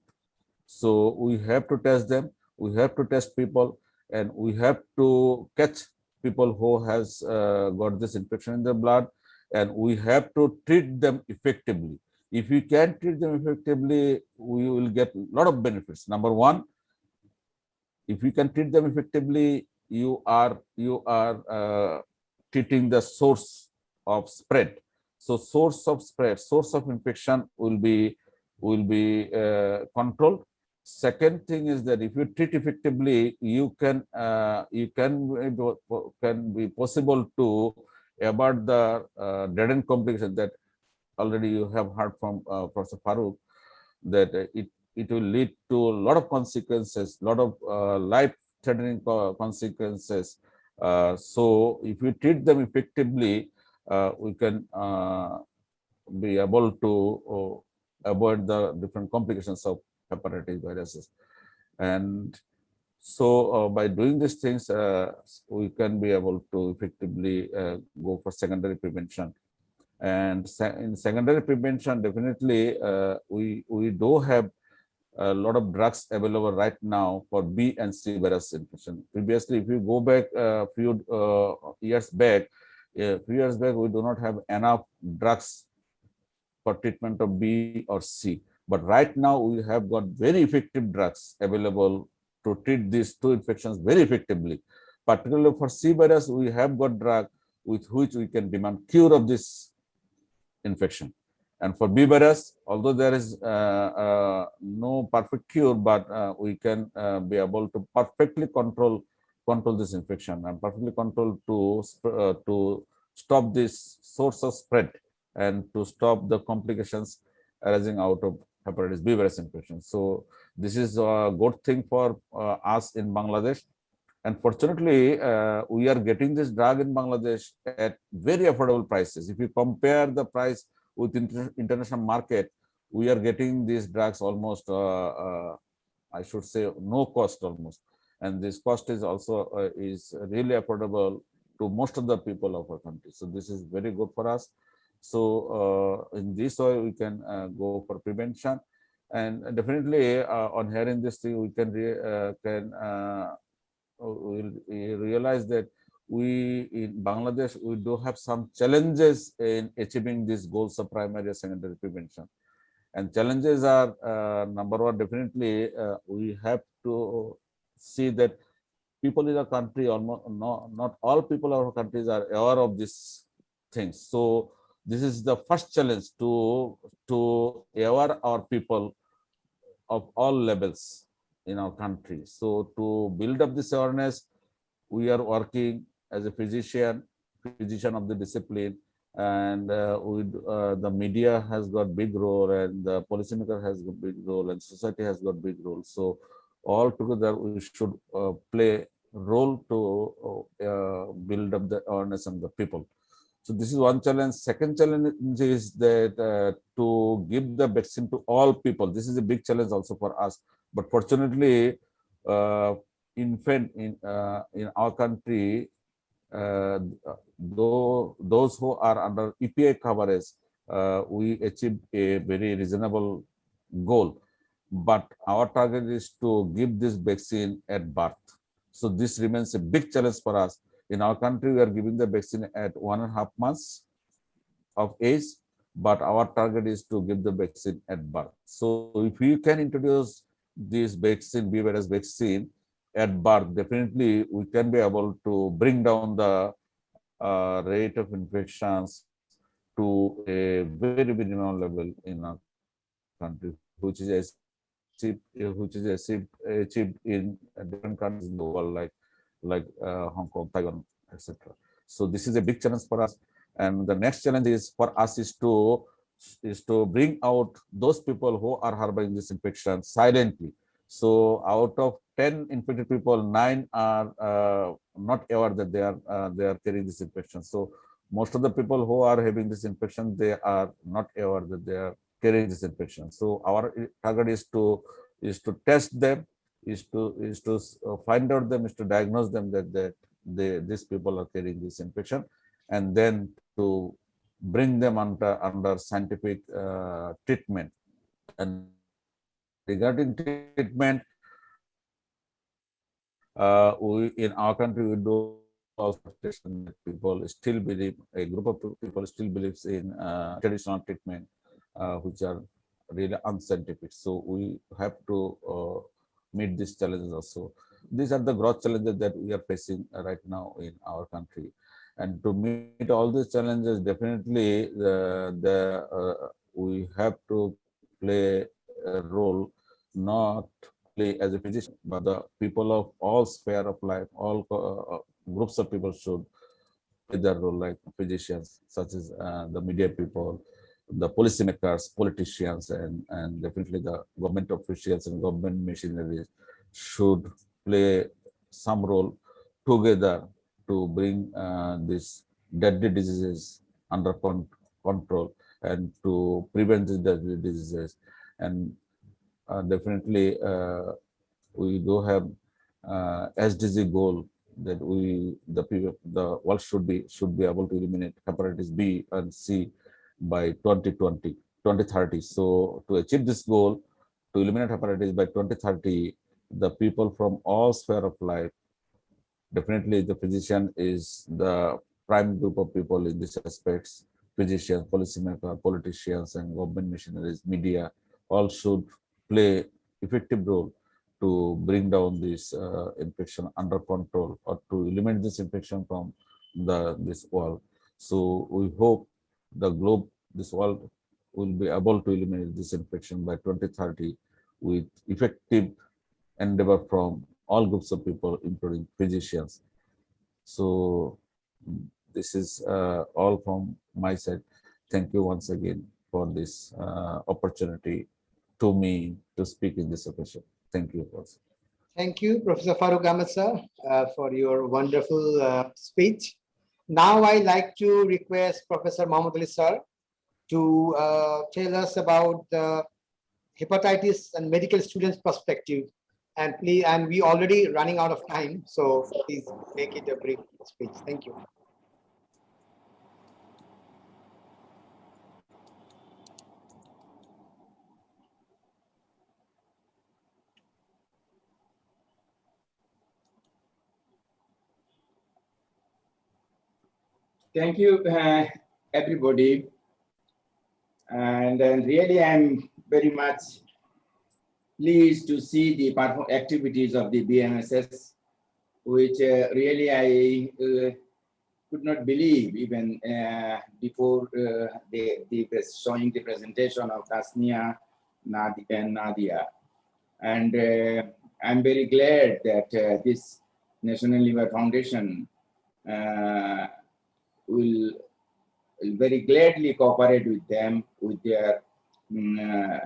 So we have to test them. We have to test people, and we have to catch people who has got this infection in the blood, and we have to treat them effectively. If we can treat them effectively, we will get a lot of benefits. Number one, if you can treat them effectively, you are treating the source of spread. So source of spread, source of infection will be controlled. Second thing is that if you treat effectively, you can be possible to avoid the dead-end complication that already you have heard from Professor Farooq, that it will lead to a lot of consequences, lot of life-threatening consequences. So if we treat them effectively, we can be able to avoid the different complications of hepatitis viruses. And so by doing these things, we can be able to effectively go for secondary prevention. And in secondary prevention, definitely we do have a lot of drugs available right now for B and C virus infection. Previously, if you go back a few years back, we do not have enough drugs for treatment of B or C. But right now, we have got very effective drugs available to treat these two infections very effectively. Particularly for C virus, we have got drug with which we can demand cure of this infection. And for B virus, although there is no perfect cure, but we can be able to perfectly control this infection and perfectly control to stop this source of spread and to stop the complications arising out of hepatitis B virus infection. So this is a good thing for us in Bangladesh. And fortunately, we are getting this drug in Bangladesh at very affordable prices. If you compare the price with international market, we are getting these drugs almost, I should say, no cost almost. And this cost is also is really affordable to most of the people of our country. So this is very good for us. So in this way, we can go for prevention. And definitely on hearing this thing, we can we'll realize that we in Bangladesh, we do have some challenges in achieving these goals of primary and secondary prevention. And challenges are, number one, definitely we have to see that people in our country, almost not all people in our countries are aware of these things. So this is the first challenge to aware our people of all levels in our country. So to build up this awareness, we are working as a physician of the discipline, and the media has got big role, and the policymaker has got big role, and society has got big role. So all together, we should play role to build up the awareness of the people. So this is one challenge. Second challenge is that to give the vaccine to all people. This is a big challenge also for us. But fortunately, in our country, those who are under EPI coverage, we achieved a very reasonable goal. But our target is to give this vaccine at birth. So this remains a big challenge for us. In our country, we are giving the vaccine at 1.5 months of age, but our target is to give the vaccine at birth. So if we can introduce this vaccine, B virus vaccine at birth, definitely we can be able to bring down the rate of infections to a very minimal level in our country, which is achieved in different countries in the world, like Hong Kong, Taiwan, etc. So this is a big challenge for us, and the next challenge is for us is to bring out those people who are harboring this infection silently. So out of 10 infected people, 9 are not aware that they are carrying this infection. So most of the people who are having this infection, they are not aware that they are carrying this infection. So our target is to test them, is to find out them, is to diagnose them that these people are carrying this infection, and then to bring them under scientific treatment. And regarding treatment, we in our country we do also that people still believe, a group of people still believes in traditional treatment, which are really unscientific. So we have to meet these challenges also. These are the growth challenges that we are facing right now in our country. And to meet all these challenges, definitely we have to play a role, not only as a physician, but the people of all sphere of life, all groups of people should play their role, like physicians, such as the media people, the policymakers, politicians, and definitely the government officials and government machineries should play some role together to bring these deadly diseases under control and to prevent these deadly diseases. And definitely we do have SDG goal that the world should be able to eliminate hepatitis B and C by 2030. So to achieve this goal, to eliminate hepatitis by 2030, the people from all sphere of life, definitely the physician is the prime group of people in these aspects. Physicians, policymakers, politicians, and government machineries, media, all should play effective role to bring down this infection under control, or to eliminate this infection from this world. So we hope this world will be able to eliminate this infection by 2030 with effective endeavor from all groups of people, including physicians. So this is all from my side. Thank you once again for this opportunity to me to speak in this occasion. Thank you. Thank you, Professor Farooq Ahmed sir, for your wonderful speech. Now I like to request Professor Mohammad Ali sir to tell us about the hepatitis and medical students perspective. And please, and we already running out of time, so please make it a brief speech. Thank you. Thank you, everybody. And really, I'm very much pleased to see the activities of the BMSS, which really I could not believe even before showing the presentation of Tasnia, and Nadia. And I'm very glad that this National Liver Foundation will very gladly cooperate with them with their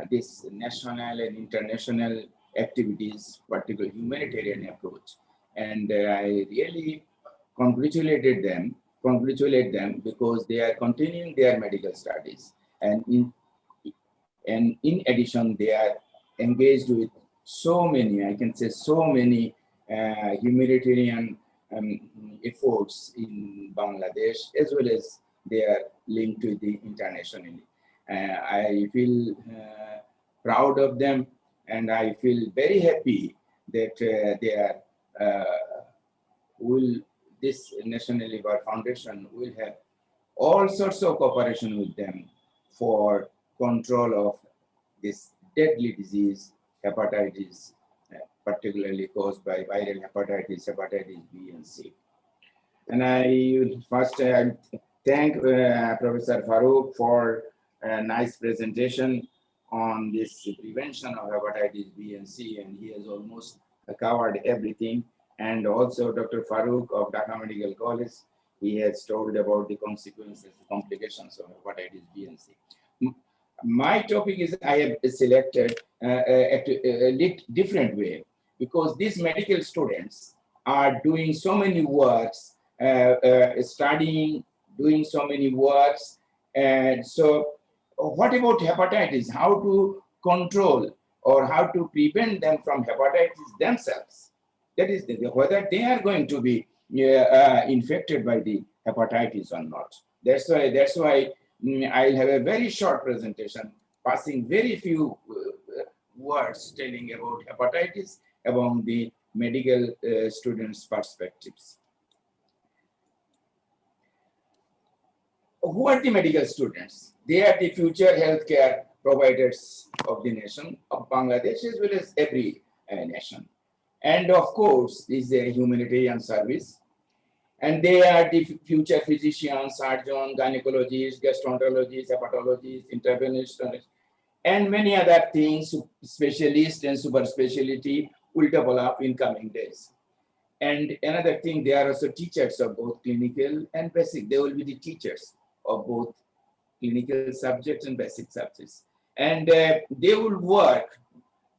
this national and international activities, particularly humanitarian approach. And I really congratulate them because they are continuing their medical studies. And in addition, they are engaged with so many, I can say so many humanitarian efforts in Bangladesh, as well as they are linked to the internationally. I feel proud of them, and I feel very happy that they are this National Liver Foundation will have all sorts of cooperation with them for control of this deadly disease, hepatitis, particularly caused by viral hepatitis, hepatitis B and C. And I first thank Professor Farooq for a nice presentation on this prevention of hepatitis B and C, and he has almost covered everything. And also Dr. Farooq of Dhaka Medical College, he has told about the consequences, complications of hepatitis B and C. My topic is I have selected a different way, because these medical students are doing so many works, studying, doing so many works. And so what about hepatitis? How to control or how to prevent them from hepatitis themselves? That is whether they are going to be infected by the hepatitis or not. That's why I'll have a very short presentation, passing very few words telling about hepatitis among the medical students' perspectives. Who are the medical students? They are the future healthcare providers of the nation of Bangladesh as well as every nation. And of course, this is a humanitarian service. And they are the future physicians, surgeons, gynecologists, gastroenterologists, hepatologists, intervenists, and many other things, specialists and super specialty will develop in coming days. And another thing, they are also teachers of both clinical and basic. They will be the teachers of both clinical subjects and basic subjects. And they will work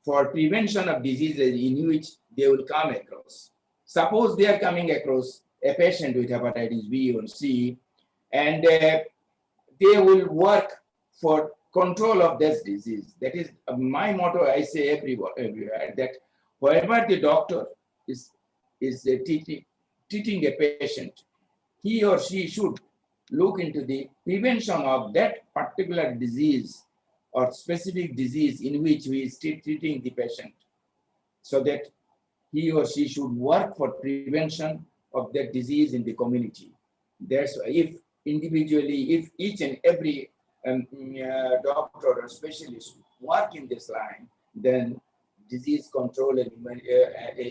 for prevention of diseases in which they will come across. Suppose they are coming across a patient with hepatitis B or C, and they will work for control of this disease. That is my motto. I say everywhere that wherever the doctor is treating a patient, he or she should look into the prevention of that particular disease or specific disease in which we is treating the patient, so that he or she should work for prevention of that disease in the community. That's why if individually, if each and every doctor or specialist work in this line, then disease control and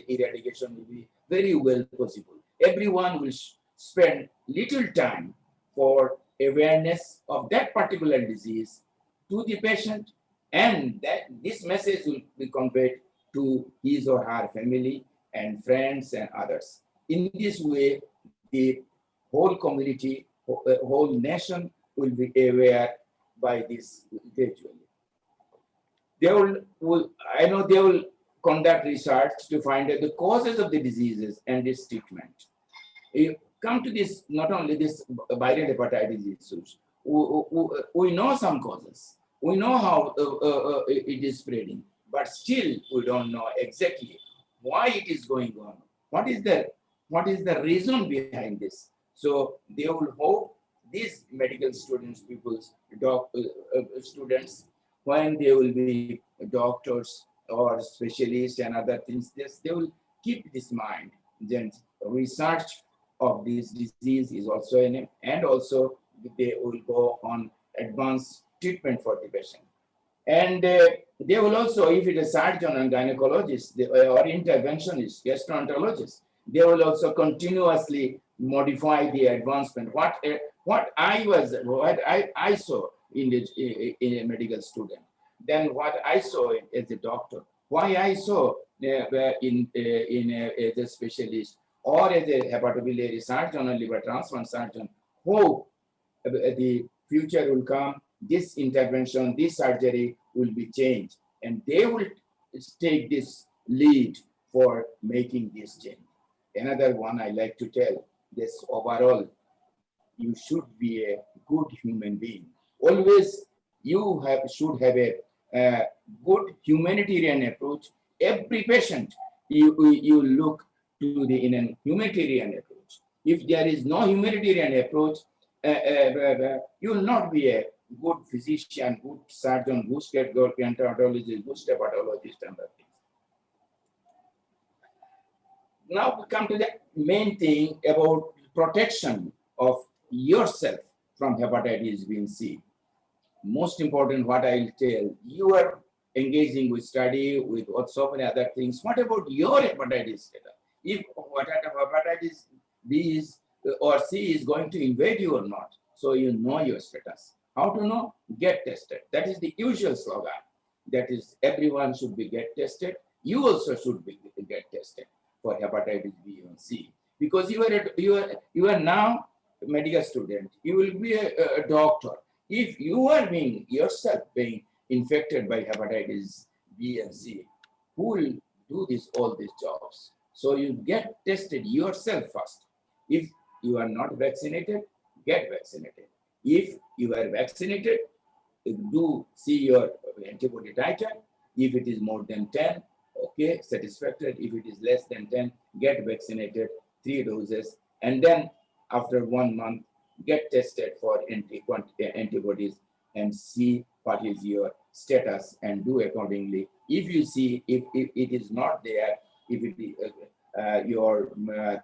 eradication will be very well possible. Everyone will spend little time for awareness of that particular disease to the patient, and that this message will be conveyed to his or her family and friends and others. In this way, the whole community, whole nation will be aware by this gradually. They I know they will conduct research to find out the causes of the diseases and its treatment. You come to this, not only this viral hepatitis issues, we know some causes. We know how it is spreading, but still we don't know exactly why it is going on. What is the reason behind this? So they will hope these medical students, students, when they will be doctors or specialists and other things, they will keep this mind. Then research of this disease is also in it, and also they will go on advanced treatment for the patient. And they will also, if it is surgeon and gynecologist or interventionist, gastroenterologist, they will also continuously modify the advancement. What I saw in a medical student, then what I saw as a doctor, why I saw as a specialist or as a hepatobiliary surgeon or liver transplant surgeon, hope the future will come, this intervention, this surgery will be changed, and they will take this lead for making this change. Another one I like to tell, this overall, you should be a good human being. Always you should have a good humanitarian approach. Every patient, you look to in a humanitarian approach. If there is no humanitarian approach, you will not be a good physician, good surgeon, good gastroenterologist, good hepatologist, and other things. Now we come to the main thing about protection of yourself from hepatitis B and C. most important, what I'll tell, you are engaging with study, with so many other things. What about your hepatitis status? If hepatitis B is, or C is going to invade you or not, so you know your status. How to know? Get tested. That is the usual slogan. That is, everyone should be get tested. You also should be get tested for hepatitis B and C, because you are now a medical student. You will be a doctor. If you are being yourself being infected by hepatitis B and C, who will do all these jobs? So you get tested yourself first. If you are not vaccinated, get vaccinated. If you are vaccinated, do see your antibody titer. If it is more than 10, okay, satisfactory. If it is less than 10, get vaccinated, 3 doses. And then after 1 month, get tested for antibodies and see what is your status and do accordingly. If you see, if it is not there, if it is, your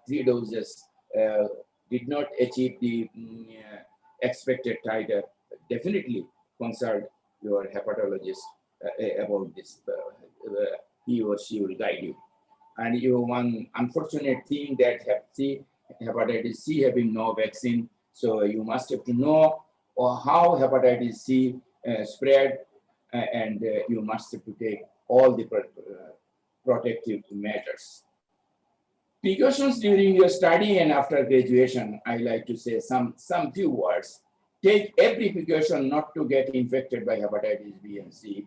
3 doses did not achieve the expected titer, definitely consult your hepatologist about this. He or she will guide you. And one unfortunate thing that hepatitis C having no vaccine, so you must have to know how hepatitis C spread, and you must have to take all the protective measures. Precautions during your study and after graduation, I like to say some few words. Take every precaution not to get infected by hepatitis B and C.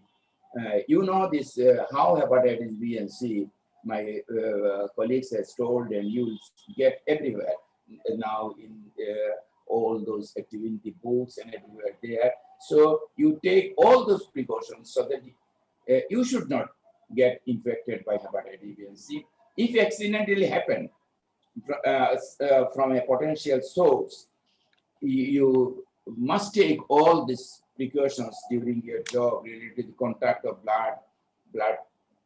You know this, how hepatitis B and C, my colleagues has told, and you will get everywhere now in all those activity books and everywhere there. So you take all those precautions so that you should not get infected by hepatitis B and C. If accidentally happen from a potential source, you must take all these precautions during your job related to the contact of blood,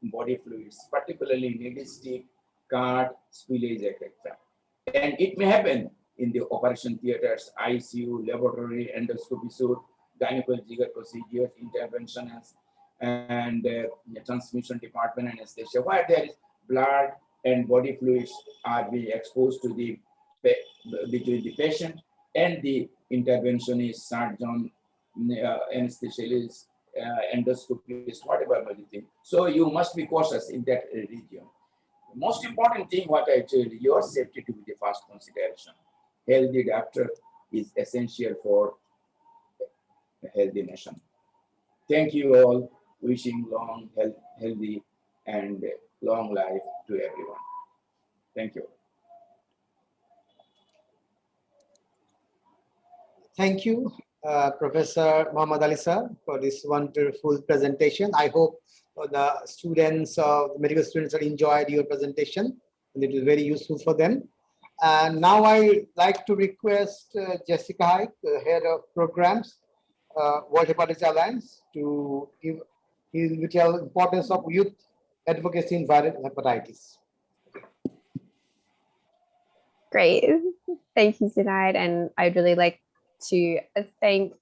body fluids, particularly needle stick, card, spillage, etc. And it may happen in the operation theaters, ICU, laboratory, endoscopy suite, gynecological procedures, interventions, and the transmission department and anesthesia, where there is blood and body fluids are being exposed to the between the patient and the interventionist, surgeon, anesthesiologist, endoscopist, whatever anything. So you must be cautious in that region. The most important thing, what I tell you, your safety to be the first consideration. Healthy doctor is essential for a healthy nation. Thank you all. Wishing long, healthy, and long life to everyone. Thank you. Thank you, Professor Muhammad Ali sir, for this wonderful presentation. I hope the students, the medical students, have enjoyed your presentation, and it is very useful for them. And now I like to request Jessica Haik, the head of programs, World Hepatitis Alliance, to give his tell importance of youth advocacy in viral hepatitis. Great. Thank you, Zunaid. And I'd really like to thank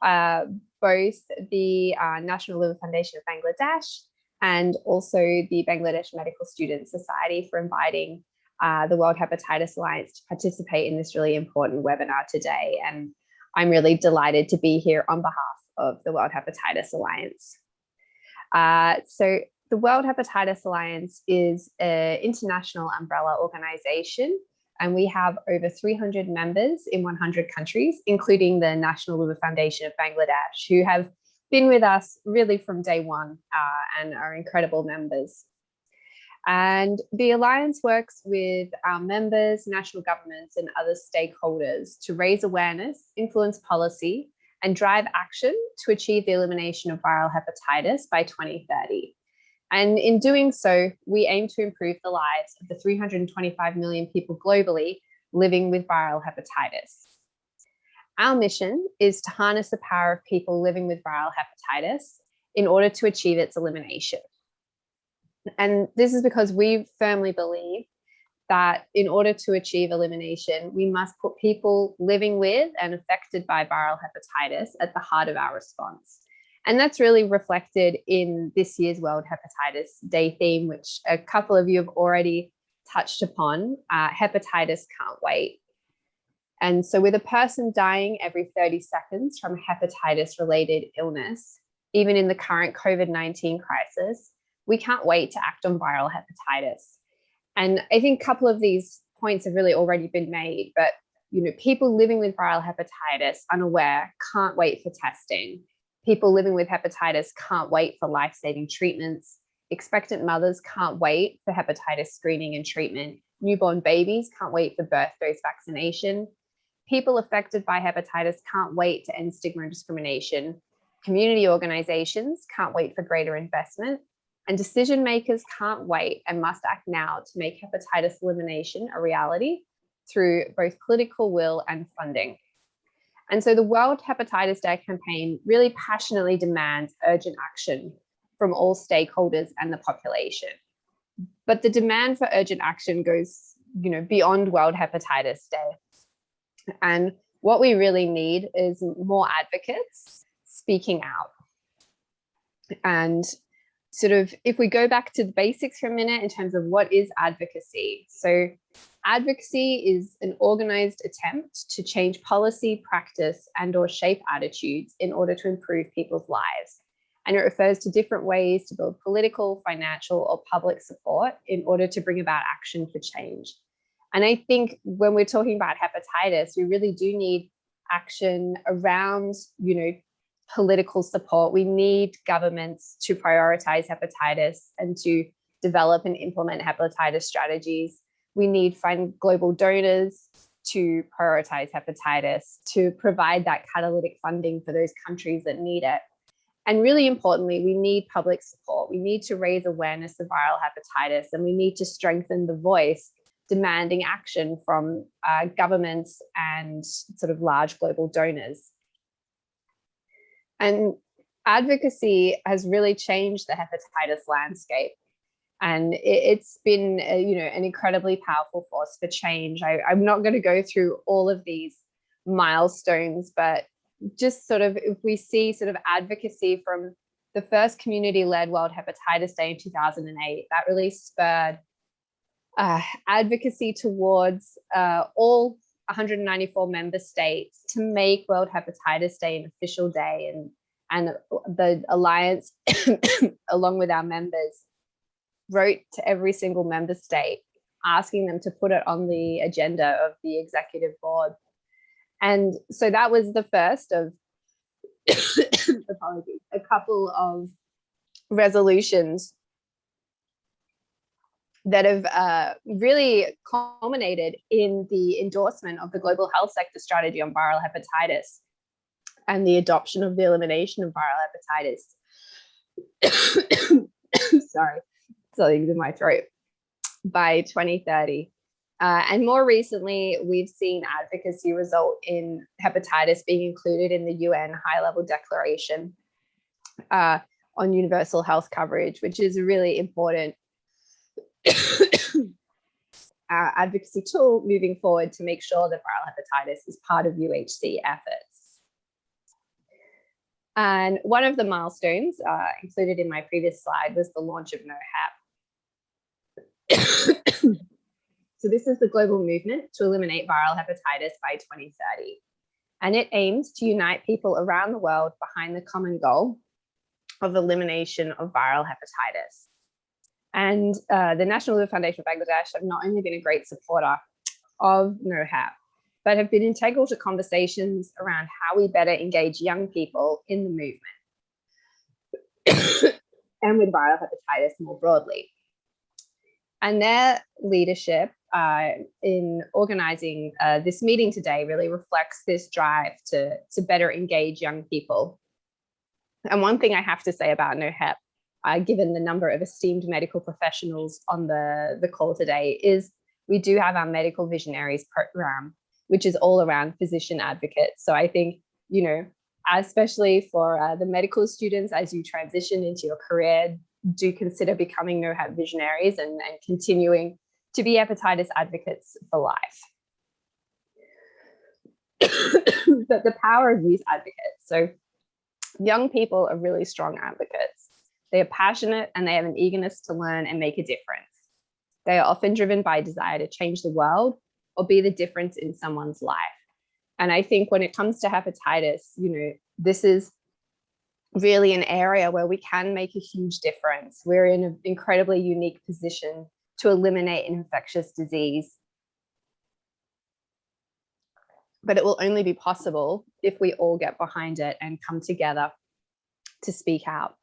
both the National Liver Foundation of Bangladesh and also the Bangladesh Medical Student Society for inviting the World Hepatitis Alliance to participate in this really important webinar today. And I'm really delighted to be here on behalf of the World Hepatitis Alliance. So the World Hepatitis Alliance is an international umbrella organization, and we have over 300 members in 100 countries, including the National Liver Foundation of Bangladesh, who have been with us really from day one and are incredible members. And the Alliance works with our members, national governments, and other stakeholders to raise awareness, influence policy, and drive action to achieve the elimination of viral hepatitis by 2030. And in doing so, we aim to improve the lives of the 325 million people globally living with viral hepatitis. Our mission is to harness the power of people living with viral hepatitis in order to achieve its elimination. And this is because we firmly believe that in order to achieve elimination, we must put people living with and affected by viral hepatitis at the heart of our response. And that's really reflected in this year's World Hepatitis Day theme, which a couple of you have already touched upon. Hepatitis can't wait. And so with a person dying every 30 seconds from hepatitis-related illness, even in the current COVID-19 crisis, we can't wait to act on viral hepatitis. And I think a couple of these points have really already been made, but people living with viral hepatitis unaware can't wait for testing. People living with hepatitis can't wait for life-saving treatments. Expectant mothers can't wait for hepatitis screening and treatment. Newborn babies can't wait for birth dose vaccination. People affected by hepatitis can't wait to end stigma and discrimination. Community organizations can't wait for greater investment. And decision makers can't wait and must act now to make hepatitis elimination a reality through both political will and funding. And so the World Hepatitis Day campaign really passionately demands urgent action from all stakeholders and the population. But the demand for urgent action goes, beyond World Hepatitis Day. And what we really need is more advocates speaking out. And sort of, if we go back to the basics for a minute in terms of what is advocacy. So advocacy is an organized attempt to change policy, practice, and/or shape attitudes in order to improve people's lives. And it refers to different ways to build political, financial, or public support in order to bring about action for change. And I think when we're talking about hepatitis, we really do need action around, political support. We need governments to prioritize hepatitis and to develop and implement hepatitis strategies. We need global donors to prioritize hepatitis, to provide that catalytic funding for those countries that need it. And really importantly, we need public support. We need to raise awareness of viral hepatitis, and we need to strengthen the voice demanding action from governments and sort of large global donors. And advocacy has really changed the hepatitis landscape. And it's been, an incredibly powerful force for change. I'm not going to go through all of these milestones, but just sort of, if we see sort of advocacy from the first community-led World Hepatitis Day in 2008, that really spurred advocacy towards all 194 member states to make World Hepatitis Day an official day, and the Alliance, along with our members, wrote to every single member state asking them to put it on the agenda of the executive board. And so that was the first of apologies, a couple of resolutions that have really culminated in the endorsement of the Global Health Sector Strategy on Viral Hepatitis and the adoption of the elimination of viral hepatitis. Sorry, something's in my throat. By 2030. And more recently, we've seen advocacy result in hepatitis being included in the UN high-level declaration on universal health coverage, which is a really important advocacy tool moving forward to make sure that viral hepatitis is part of UHC efforts. And one of the milestones included in my previous slide was the launch of NoHep. So this is the global movement to eliminate viral hepatitis by 2030. And it aims to unite people around the world behind the common goal of elimination of viral hepatitis. And the National Liver Foundation of Bangladesh have not only been a great supporter of NoHap, but have been integral to conversations around how we better engage young people in the movement and with viral hepatitis more broadly. And their leadership in organizing this meeting today really reflects this drive to better engage young people. And one thing I have to say about NoHep, given the number of esteemed medical professionals on the call today, is we do have our Medical Visionaries program, which is all around physician advocates. So I think, especially for the medical students, as you transition into your career, do consider becoming NoHap visionaries and continuing to be hepatitis advocates for life. But the power of youth advocates. So young people are really strong advocates. They are passionate and they have an eagerness to learn and make a difference. They are often driven by a desire to change the world or be the difference in someone's life. And I think when it comes to hepatitis, this is really an area where we can make a huge difference. We're in an incredibly unique position to eliminate an infectious disease. But it will only be possible if we all get behind it and come together to speak out.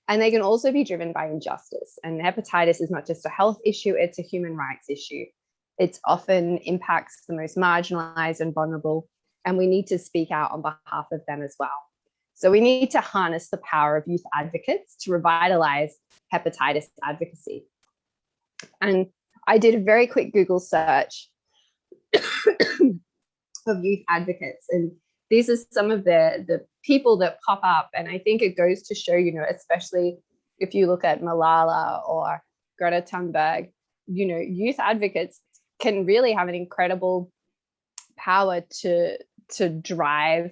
And they can also be driven by injustice. And hepatitis is not just a health issue, it's a human rights issue. It often impacts the most marginalized and vulnerable, and we need to speak out on behalf of them as well. So we need to harness the power of youth advocates to revitalize hepatitis advocacy. And I did a very quick Google search of youth advocates, and these are some of the people that pop up. And I think it goes to show, especially if you look at Malala or Greta Thunberg, youth advocates can really have an incredible power to drive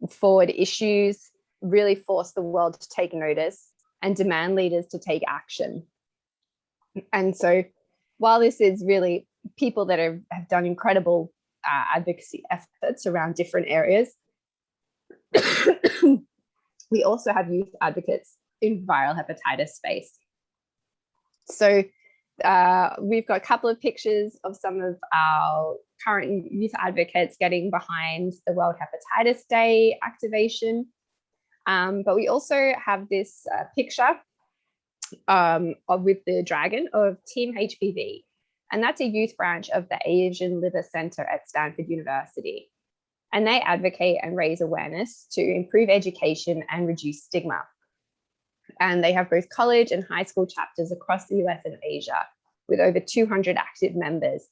forward issues, really force the world to take notice and demand leaders to take action. And so while this is really people that have done incredible advocacy efforts around different areas, we also have youth advocates in viral hepatitis space. So we've got a couple of pictures of some of our current youth advocates getting behind the World Hepatitis Day activation. But we also have this picture with the dragon of Team HPV. And that's a youth branch of the Asian Liver Center at Stanford University. And they advocate and raise awareness to improve education and reduce stigma. And they have both college and high school chapters across the US and Asia with over 200 active members.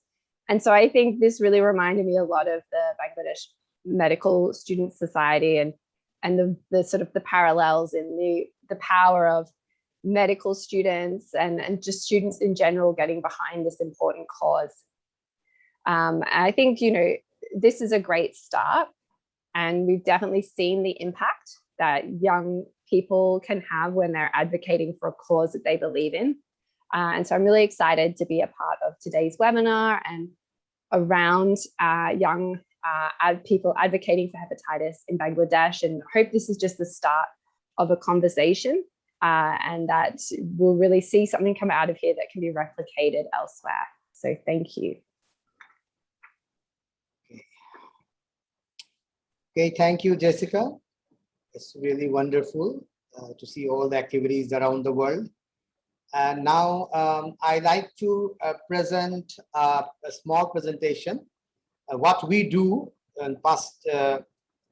And so I think this really reminded me a lot of the Bangladesh Medical Student Society and the sort of the parallels in the power of medical students and just students in general getting behind this important cause. And I think, this is a great start, and we've definitely seen the impact that young people can have when they're advocating for a cause that they believe in. And so I'm really excited to be a part of today's webinar and around young people advocating for hepatitis in Bangladesh, and hope this is just the start of a conversation and that we'll really see something come out of here that can be replicated elsewhere. So thank you. Okay, thank you, Jessica. It's really wonderful to see all the activities around the world. And now I like to present a small presentation, what we do in past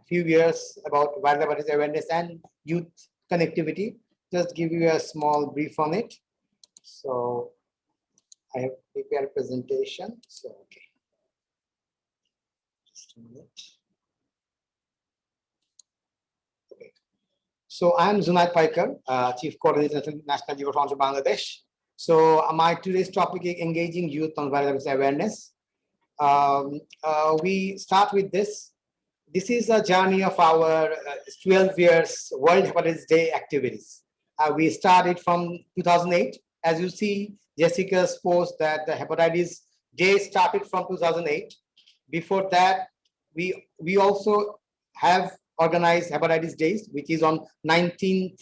few years about viral hepatitis awareness and youth connectivity. Just give you a small brief on it. So I have prepared a presentation. So, okay. Just a minute. Okay. So I'm Zunaid Paikar, Chief Coordinator, National Youth Council Bangladesh. So my today's topic is engaging youth on viral hepatitis awareness. We start with this. This is a journey of our 12 years World Hepatitis Day activities. We started from 2008. As you see, Jessica's post that the Hepatitis Day started from 2008. Before that, we also have organized Hepatitis Days, which is on 19th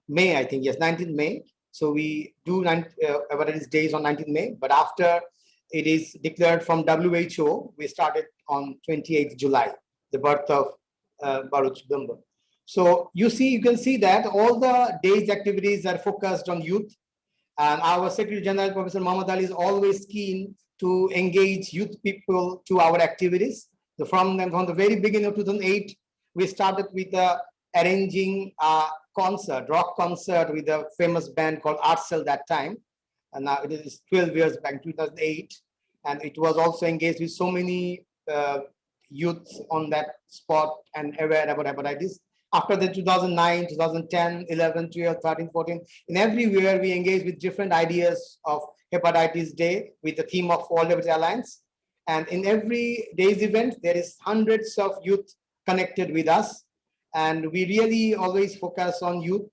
May, I think, yes, 19th May. So we do Hepatitis Days on 19th May, but after it is declared from WHO, we started on 28th July, the birth of Baruch Gumbar. So you can see that all the day's activities are focused on youth, and our Secretary General, Professor Muhammad Ali, is always keen to engage youth people to our activities. So from the very beginning of 2008, we started with arranging a rock concert with a famous band called Arcel that time. And now it is 12 years back, 2008. And it was also engaged with so many youth on that spot and aware about hepatitis. after the 2009, 2010, 11, 12, 13, 14, in everywhere we engage with different ideas of Hepatitis Day with the theme of World Hepatitis Alliance. And in every day's event, there is hundreds of youth connected with us. And we really always focus on youth.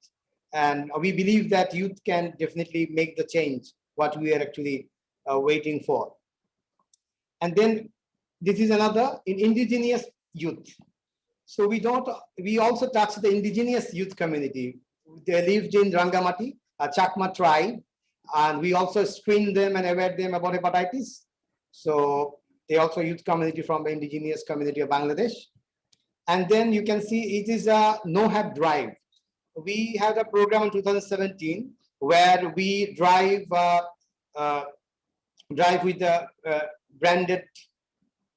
And we believe that youth can definitely make the change, what we are actually waiting for. And then this is another in indigenous youth. So we also touch the indigenous youth community. They lived in Rangamati, a Chakma tribe, and we also screen them and aware them about hepatitis. So they also youth community from the indigenous community of Bangladesh. And then you can see it is a no-hep drive. We had a program in 2017 where we drive with the branded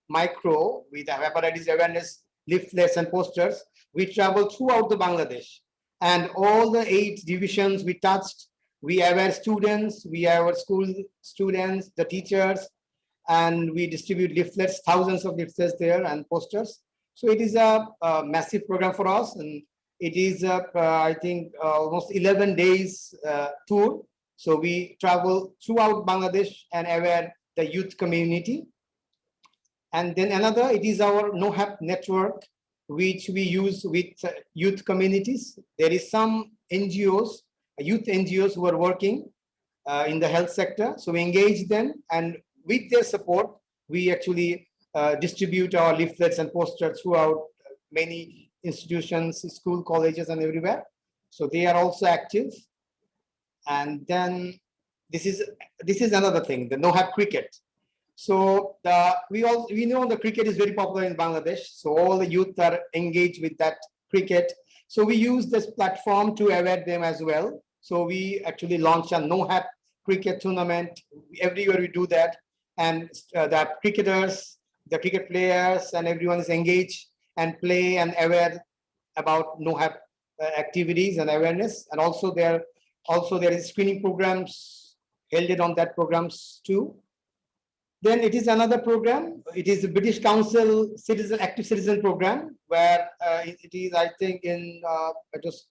micro with the hepatitis awareness leaflets and posters. We travel throughout the Bangladesh, and all the 8 divisions we touched. We aware students, we aware school students, the teachers, and we distribute leaflets, thousands of leaflets there and posters. So it is a massive program for us, and it is I think almost 11 days tour. So we travel throughout Bangladesh and aware the youth community. And then another, it is our No-Hep network, which we use with youth communities. There is some NGOs, youth NGOs who are working in the health sector. So we engage them, and with their support, we actually distribute our leaflets and posters throughout many institutions, school, colleges, and everywhere. So they are also active. And then this is another thing, the No-Hep cricket. So we know the cricket is very popular in Bangladesh. So all the youth are engaged with that cricket. So we use this platform to aware them as well. So we actually launch a No-Hep cricket tournament. Everywhere we do that. And the cricketers, the cricket players, and everyone is engaged and play and aware about No-Hep activities and awareness. And also there is screening programs held on that programs too. Then it is another program. It is the British Council Active Citizen Program, where it is, I think, I just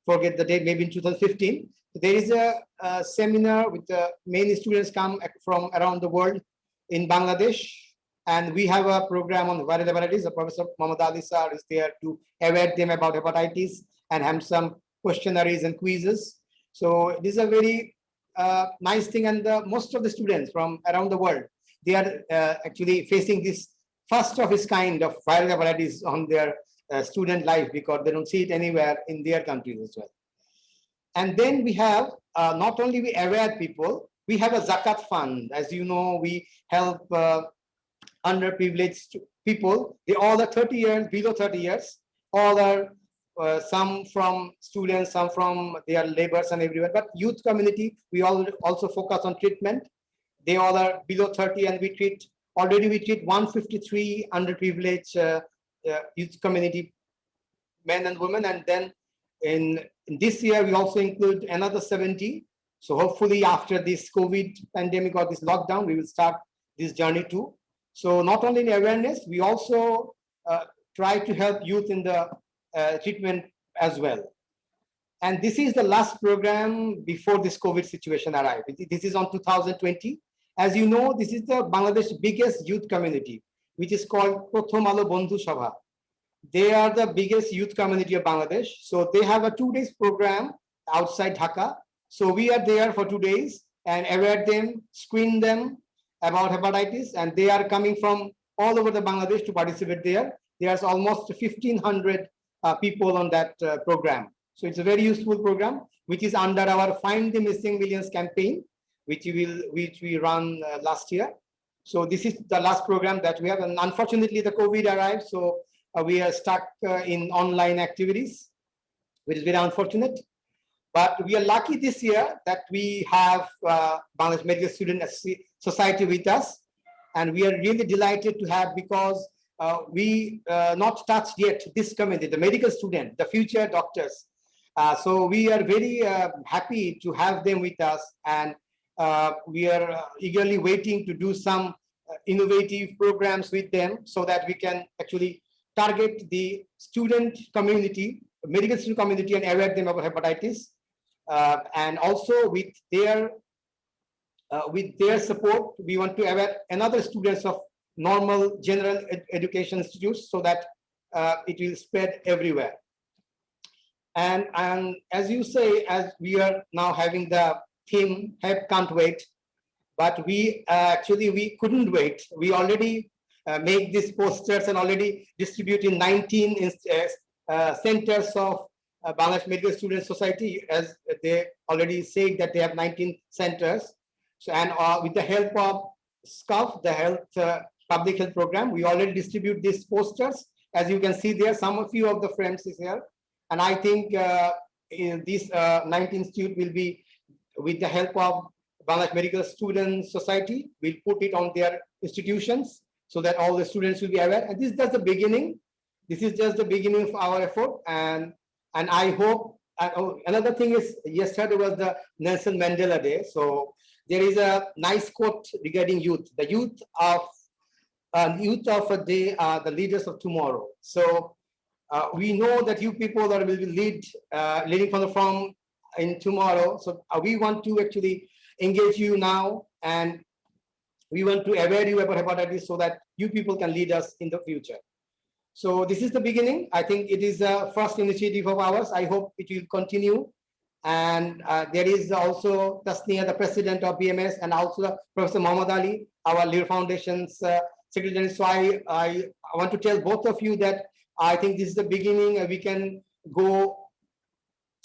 forget the date, maybe in 2015. There is a seminar with many students come from around the world in Bangladesh. And we have a program on viral hepatitis. Professor Mohammad Ali Sir is there to aware them about hepatitis and have some questionnaires and quizzes. So this is a very nice thing, and most of the students from around the world, they are actually facing this first of its kind of viral hepatitis on their student life, because they don't see it anywhere in their countries as well. And then we have not only we aware people, we have a zakat fund. As you know, we help underprivileged people. They all are 30 years, below 30 years, all are some from students, some from their laborers and everywhere. But youth community, we all also focus on treatment. They all are below 30, and we treat 153 underprivileged youth community men and women. And then in this year, we also include another 70. So hopefully after this COVID pandemic or this lockdown, we will start this journey too. So not only in awareness, we also try to help youth in the treatment as well. And this is the last program before this COVID situation arrived. This is on 2020. As you know, this is the Bangladesh biggest youth community, which is called Prothom Alo Bondhu Sabha. They are the biggest youth community of Bangladesh. So they have a 2-day program outside Dhaka. So we are there for 2 days and aware them, screen them about hepatitis, and they are coming from all over the Bangladesh to participate there. There's almost 1,500 people on that program. So it's a very useful program, which is under our Find the Missing Millions campaign, which we run last year. So this is the last program that we have, and unfortunately the COVID arrived, so we are stuck in online activities, which is very unfortunate. But we are lucky this year that we have Bangladesh Medical Student Society with us, and we are really delighted to have, because we not touched yet this community, the medical student, the future doctors. So we are very happy to have them with us, and we are eagerly waiting to do some innovative programs with them, so that we can actually target the student community, medical student community, and aware them about hepatitis. And also with their support, we want to aware another students of normal general education institutes so that it will spread everywhere. And as you say, as we are now having the theme, Hep can't wait, but we actually, we couldn't wait. We already make these posters and already distribute in 19 centers of Bangladesh Medical Student Society, as they already said that they have 19 centers. So, and with the help of SCUF, the health public health program, we already distribute these posters. As you can see there, some of you of the frames is here. And I think in this 19 institute will be, with the help of Bangladesh Medical Student Society, will put it on their institutions so that all the students will be aware. And this is just the beginning. This is just the beginning of our effort. And I hope, another thing is, yesterday was the Nelson Mandela Day. So there is a nice quote regarding youth. The youth of a day are the leaders of tomorrow. So we know that you people that will be leading from the front in tomorrow. So we want to actually engage you now, and we want to aware you about hepatitis so that you people can lead us in the future. So this is the beginning. I think it is the first initiative of ours. I hope it will continue. And there is also Tasnia, the president of BMS, and also Professor Muhammad Ali, our Lear Foundation's secretary. So I want to tell both of you that I think this is the beginning. We can go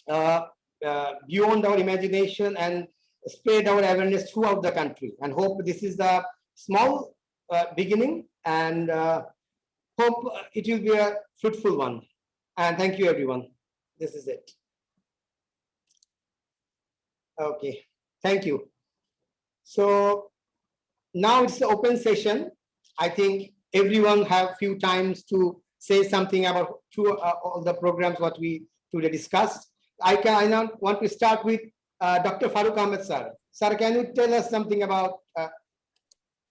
beyond our imagination and spread our awareness throughout the country, and hope this is the small beginning, and hope it will be a fruitful one. And thank you, everyone. This is it. Okay, thank you. So now it's the open session. I think everyone have few times to say something about all the programs what we today discussed. I now want to start with Dr. Farooq Ahmed sir. Sir, can you tell us something about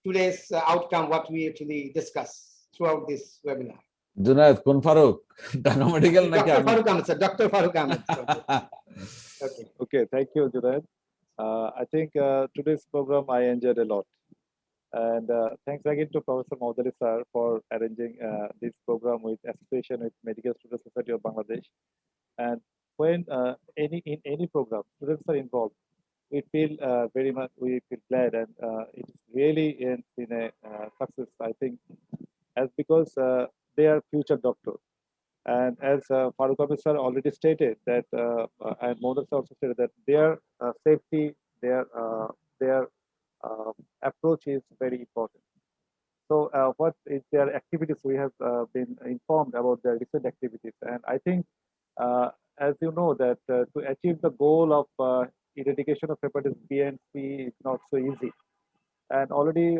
today's outcome, what we actually discussed throughout this webinar? Junaid, Kun Farooq, Dhaka Medical naki Dr. ami? Farooq Ahmed sir, Dr. Farooq Ahmed. Okay. Okay, thank you, Junaid. I think today's program I enjoyed a lot. And thanks again to Professor Maudali sir for arranging this program with association with Medical Student Society of Bangladesh. And when in any program students are involved, we feel very much, we feel glad, and it's really in a success, I think, as because they are future doctors. And as Farooq Ahmed sir already stated that, and Maudali sir also stated that their safety, their approach is very important. So what is their activities? We have been informed about their recent activities, and I think, as you know, that to achieve the goal of eradication of hepatitis B and C is not so easy. And already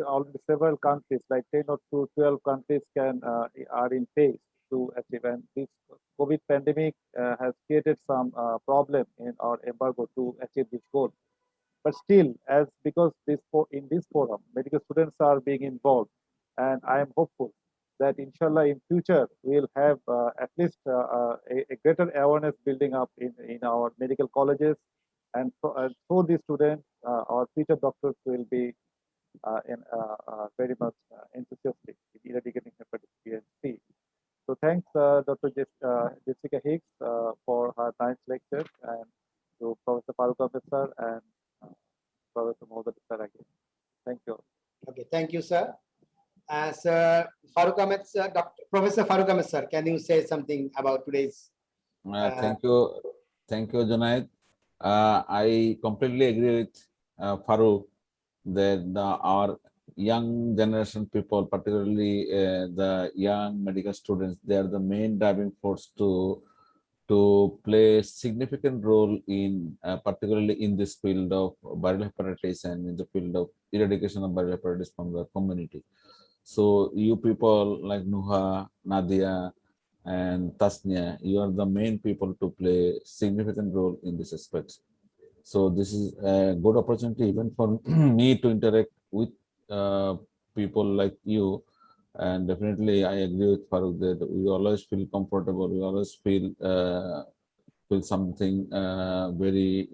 several countries, like 10 or 12 countries, are in phase to achieve. And this COVID pandemic has created some problem in our embargo to achieve this goal. But still, because in this forum, medical students are being involved, and I am hopeful that inshallah in future we'll have at least a greater awareness building up in our medical colleges, and through these students, our future doctors will be very much enthusiastic in eradicating hepatitis B and C. So thanks, Dr. Jessica Hicks, for her nice lecture, and to Professor Farooq Ahmed sir and Professor Maudali sir again. Thank you. Okay, thank you, sir. As Farooq Ahmed sir, Professor Farooq Ahmed sir, can you say something about today's? Thank you, Junaid. I completely agree with Farooq that our young generation people, particularly the young medical students, they are the main driving force to play a significant role in particularly in this field of viral hepatitis and in the field of eradication of viral hepatitis from the community. So you people like Nuha, Nadia, and Tasnia, you are the main people to play significant role in this aspect. So this is a good opportunity even for me to interact with people like you And definitely, I agree with Farooq that we always feel comfortable. We always feel something very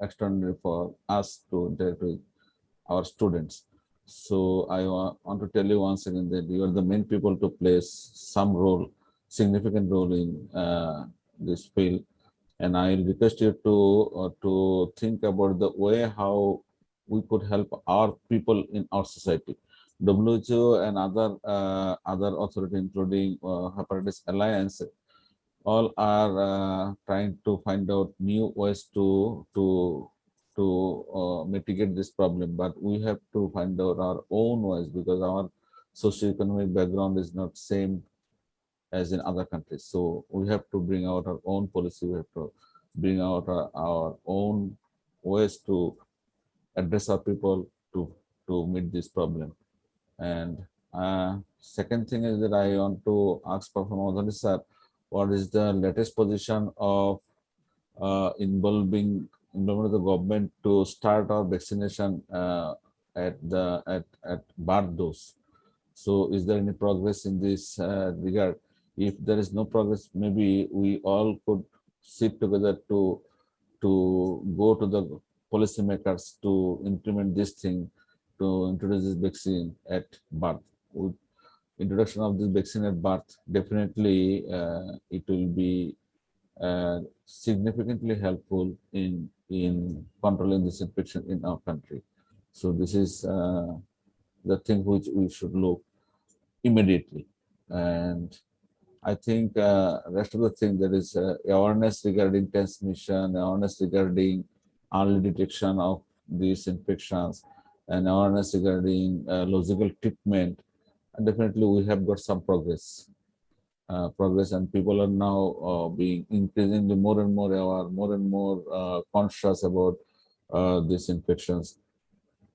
extraordinary for us to interact with our students. So I want to tell you once again that you are the main people to play some role, significant role in this field. And I request you to think about the way how we could help our people in our society. WHO and other authority, including Hepatitis Alliance, all are trying to find out new ways to mitigate this problem. But we have to find out our own ways because our socioeconomic background is not same as in other countries. So we have to bring out our own policy. We have to bring out our own ways to address our people to meet this problem. And second thing is that I want to ask Professor Maudhani sir, what is the latest position of involving the government to start our vaccination at birth dose? So is there any progress in this regard? If there is no progress, maybe we all could sit together to go to the policymakers to implement this thing, to introduce this vaccine at birth. With introduction of this vaccine at birth, definitely it will be significantly helpful in controlling this infection in our country. So this is the thing which we should look immediately. And I think rest of the thing, there is awareness regarding transmission, awareness regarding early detection of these infections, and awareness regarding logical treatment. And definitely we have got some progress. And people are now being increasingly more and more aware, more and more conscious about these infections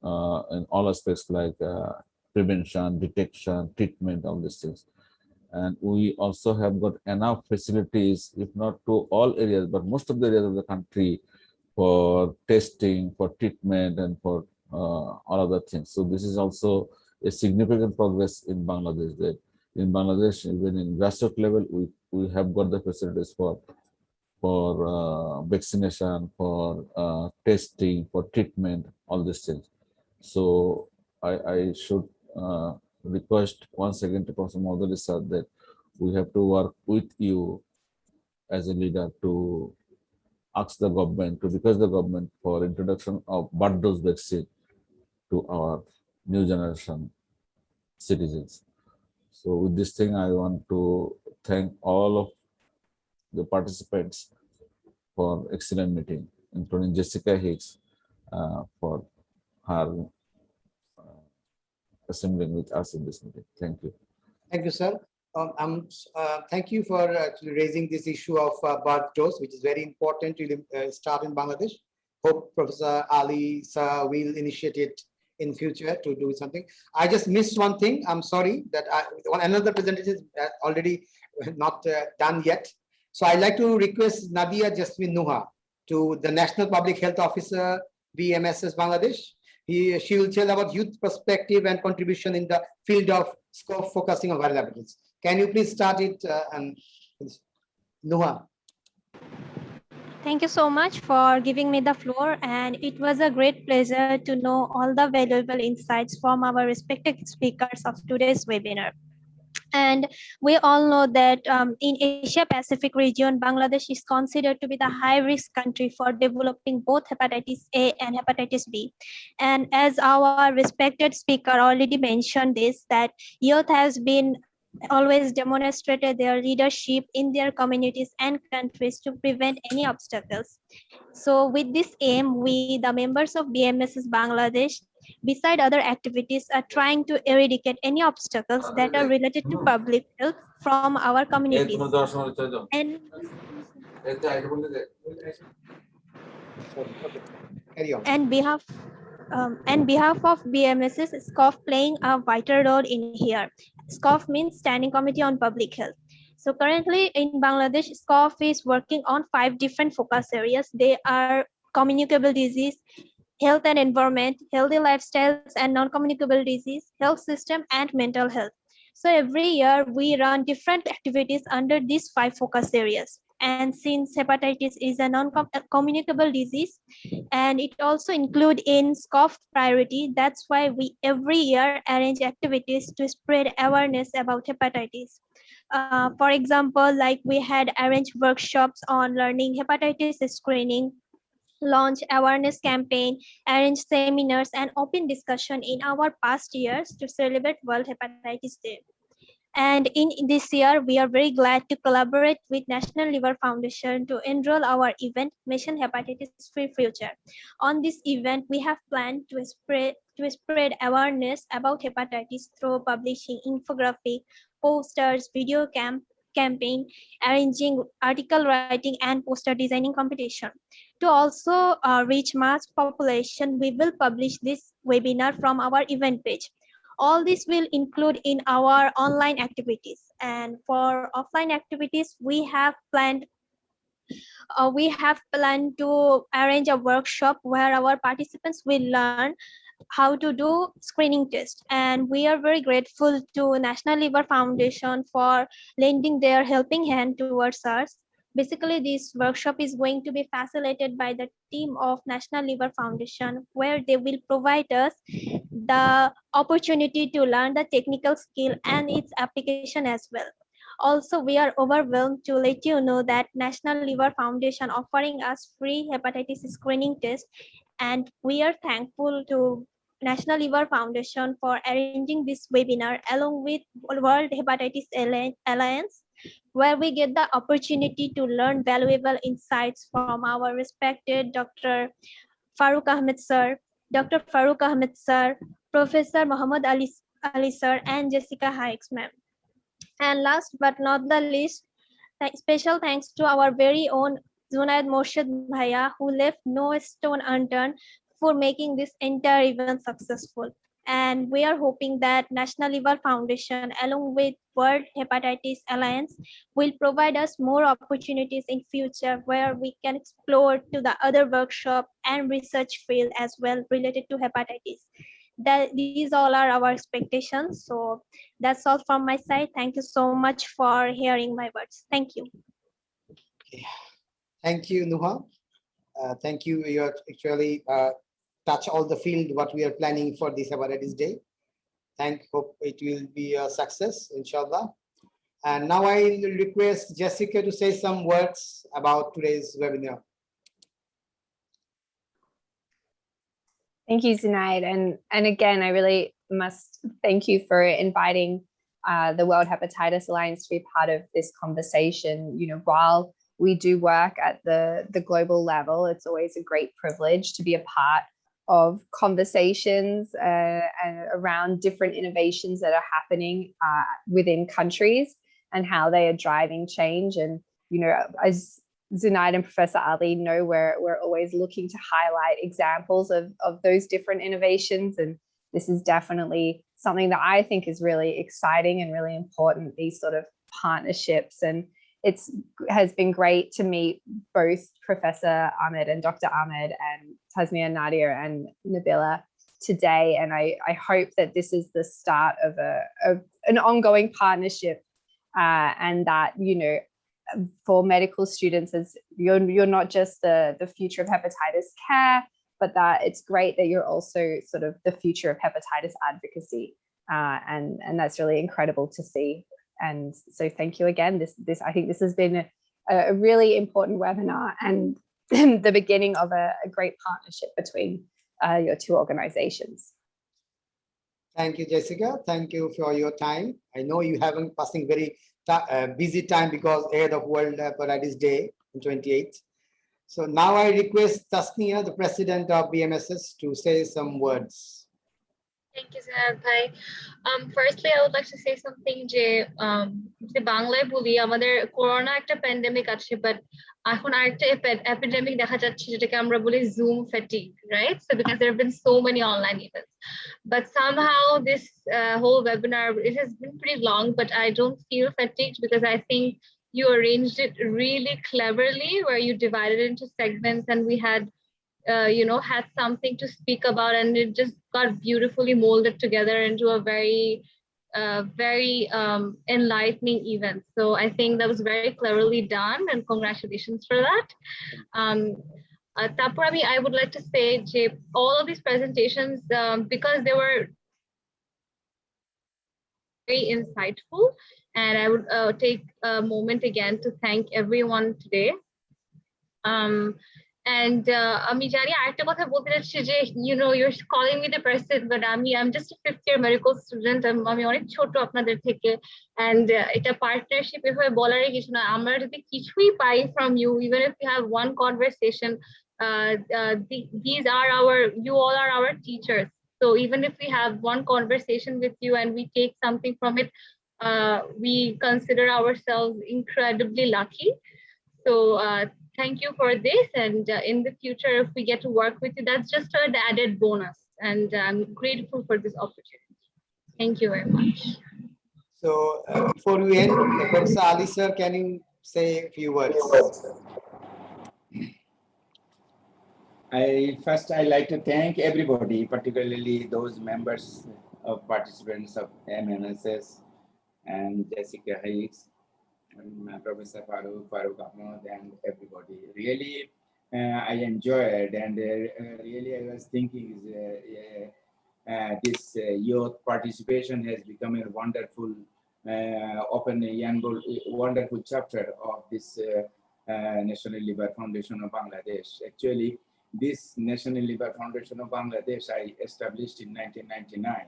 in all aspects like prevention, detection, treatment, all these things. And we also have got enough facilities, if not to all areas, but most of the areas of the country for testing, for treatment, and for all other things. So this is also a significant progress in Bangladesh. That in Bangladesh, even in grassroots level, we have got the facilities for vaccination, for testing, for treatment, all these things. So I should request once again to Professor Maudhani sir that we have to work with you as a leader to ask the government, to request the government for introduction of birth dose vaccine to our new generation citizens. So with this thing, I want to thank all of the participants for excellent meeting, including Jessica Hicks for her assembling with us in this meeting. Thank you. Thank you, sir. Thank you for actually raising this issue of birth dose, which is very important to start in Bangladesh. Hope Professor Ali sir will initiate it in future to do something. I just missed one thing. I'm sorry that another presentation is already not done yet. So I'd like to request Nadia Jasmine Nuha, to the National Public Health Officer, BMSS Bangladesh. She will tell about youth perspective and contribution in the field of scope focusing on viral hepatitis. Can you please start it, Nuha? Thank you so much for giving me the floor, and it was a great pleasure to know all the valuable insights from our respected speakers of today's webinar. And we all know that in Asia Pacific region, Bangladesh is considered to be the high-risk country for developing both hepatitis A and hepatitis B. And as our respected speaker already mentioned this, that youth has been always demonstrated their leadership in their communities and countries to prevent any obstacles. So with this aim, we, the members of BMSS Bangladesh, beside other activities, are trying to eradicate any obstacles that are related to public health from our communities. And behalf of BMSS, SCOF playing a vital role in here. SCOF means Standing Committee on Public Health. So currently in Bangladesh, SCOF is working on 5 different focus areas. They are communicable disease, health and environment, healthy lifestyles and non-communicable disease, health system, and mental health. So every year we run different activities under these 5 focus areas. And since hepatitis is a non-communicable disease, and it also include in SCOF priority, that's why we every year arrange activities to spread awareness about hepatitis. For example, like we had arranged workshops on learning hepatitis screening, launch awareness campaign, arrange seminars, and open discussion in our past years to celebrate World Hepatitis Day. And in this year, we are very glad to collaborate with National Liver Foundation to enroll our event, Mission Hepatitis Free Future. On this event, we have planned to spread awareness about hepatitis through publishing infographic, posters, video campaign, arranging article writing, and poster designing competition. To also reach mass population, we will publish this webinar from our event page. All this will include in our online activities. And for offline activities, we have planned to arrange a workshop where our participants will learn how to do screening test. And we are very grateful to National Liver Foundation for lending their helping hand towards us. Basically, this workshop is going to be facilitated by the team of National Liver Foundation, where they will provide us the opportunity to learn the technical skill and its application as well. Also, we are overwhelmed to let you know that National Liver Foundation offering us free hepatitis screening test, and we are thankful to National Liver Foundation for arranging this webinar along with World Hepatitis Alliance, where we get the opportunity to learn valuable insights from our respected Dr. Farooq Ahmed sir, Professor Muhammad Ali sir, and Jessica Hikes ma'am. And last but not the least, special thanks to our very own Zunaid Morshid Bhaiya, who left no stone unturned for making this entire event successful. And we are hoping that National Liver Foundation, along with World Hepatitis Alliance, will provide us more opportunities in future where we can explore to the other workshop and research field as well related to hepatitis. These all are our expectations. So that's all from my side. Thank you so much for hearing my words. Thank you. Thank you, Nuha. Thank you. You actually touch all the field what we are planning for this Hepatitis Day. Hope it will be a success, inshallah. And now I request Jessica to say some words about today's webinar. Thank you, Zunaid. And again, I really must thank you for inviting the World Hepatitis Alliance to be part of this conversation. You know, while we do work at the global level, it's always a great privilege to be a part of conversations and around different innovations that are happening within countries and how they are driving change. And, you know, as Zunaid and Professor Ali know, we're always looking to highlight examples of those different innovations. And this is definitely something that I think is really exciting and really important, these sort of partnerships. And has been great to meet both Professor Ahmed and Dr. Ahmed and Tasmia, Nadia and Nabila today. And I hope that this is the start of an ongoing partnership and that, you know, for medical students, as you're not just the future of hepatitis care, but that it's great that you're also sort of the future of hepatitis advocacy. And that's really incredible to see. And so thank you again. I think this has been a really important webinar and the beginning of a great partnership between your two organizations. Thank you, Jessica. Thank you for your time. I know you haven't passing very busy time because ahead of World Hepatitis Day in 28th. So now I request Tasnia, the president of BMSS, to say some words. Thank you, Zunaid bhai. Firstly, I would like to say something যে বাংলায় বলি আমাদের corona একটা pandemic আছে but এখন আরেকটা epidemic দেখা যাচ্ছে যেটাকে আমরা বলি Zoom fatigue, right? So because there have been so many online events, but somehow this whole webinar, it has been pretty long, but I don't feel fatigued because I think you arranged it really cleverly where you divided it into segments and we had had something to speak about, and it just got beautifully molded together into a very enlightening event. So I think that was very cleverly done, and congratulations for that. Tapur, I would like to say, Jay, all of these presentations, because they were very insightful, and I would take a moment again to thank everyone today. And আমি জানি আরেকটা কথা বলতে চাচ্ছি যে you're calling me the president, but I'm just a 5th year medical student. আমি অনেক ছোট আপনাদের থেকে, and এটা পার্টনারশিপ এভাবে বলারই কিছু না। আমরা যদি কিছুই পাই from you, even if we have one conversation, you all are our teachers. So even if we have one conversation with you and we take something from it, we consider ourselves incredibly lucky. So thank you for this, and in the future, if we get to work with you, that's just an added bonus, and I'm grateful for this opportunity. Thank you very much. So before we end, Professor Ali sir, can you say a few words? I'd like to thank everybody, particularly those members of participants of BMSS and Jessica Hicks, and Professor Farooq Ahmed, and everybody. Really, I enjoyed, and really I was thinking this youth participation has become a wonderful, wonderful chapter of this National Liver Foundation of Bangladesh. Actually, this National Liver Foundation of Bangladesh I established in 1999,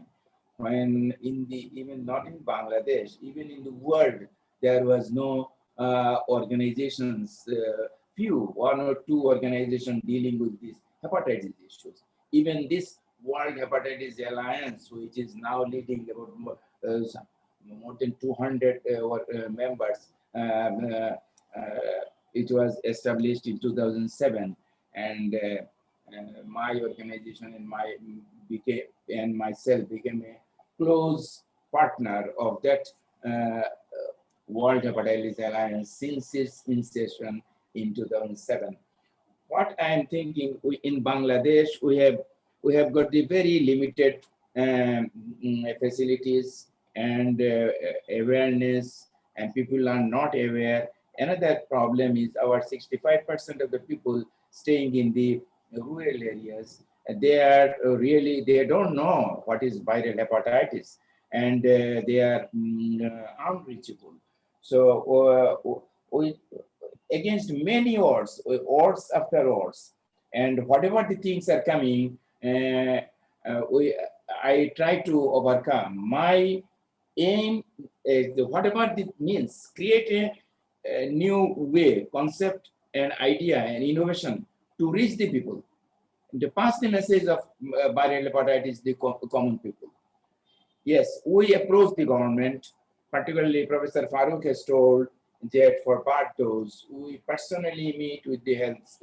when even not in Bangladesh, even in the world, there was no organizations, one or two organizations dealing with these hepatitis issues. Even this World Hepatitis Alliance, which is now leading about more than 200 members, it was established in 2007, and my organization and myself became a close partner of that World Hepatitis Alliance since its inception in 2007. What I am thinking, in Bangladesh, we have got the very limited facilities and awareness, and people are not aware. Another problem is our 65% of the people staying in the rural areas, they don't know what is viral hepatitis, and they are unreachable. So against many odds after odds, and whatever the things are coming, I try to overcome. My aim is, whatever it means, create a new way, concept, and idea, and innovation to reach the people, to pass the message of viral hepatitis to the common people. Yes, we approach the government, particularly Professor Farooq has told that for BART dose, we personally meet with the health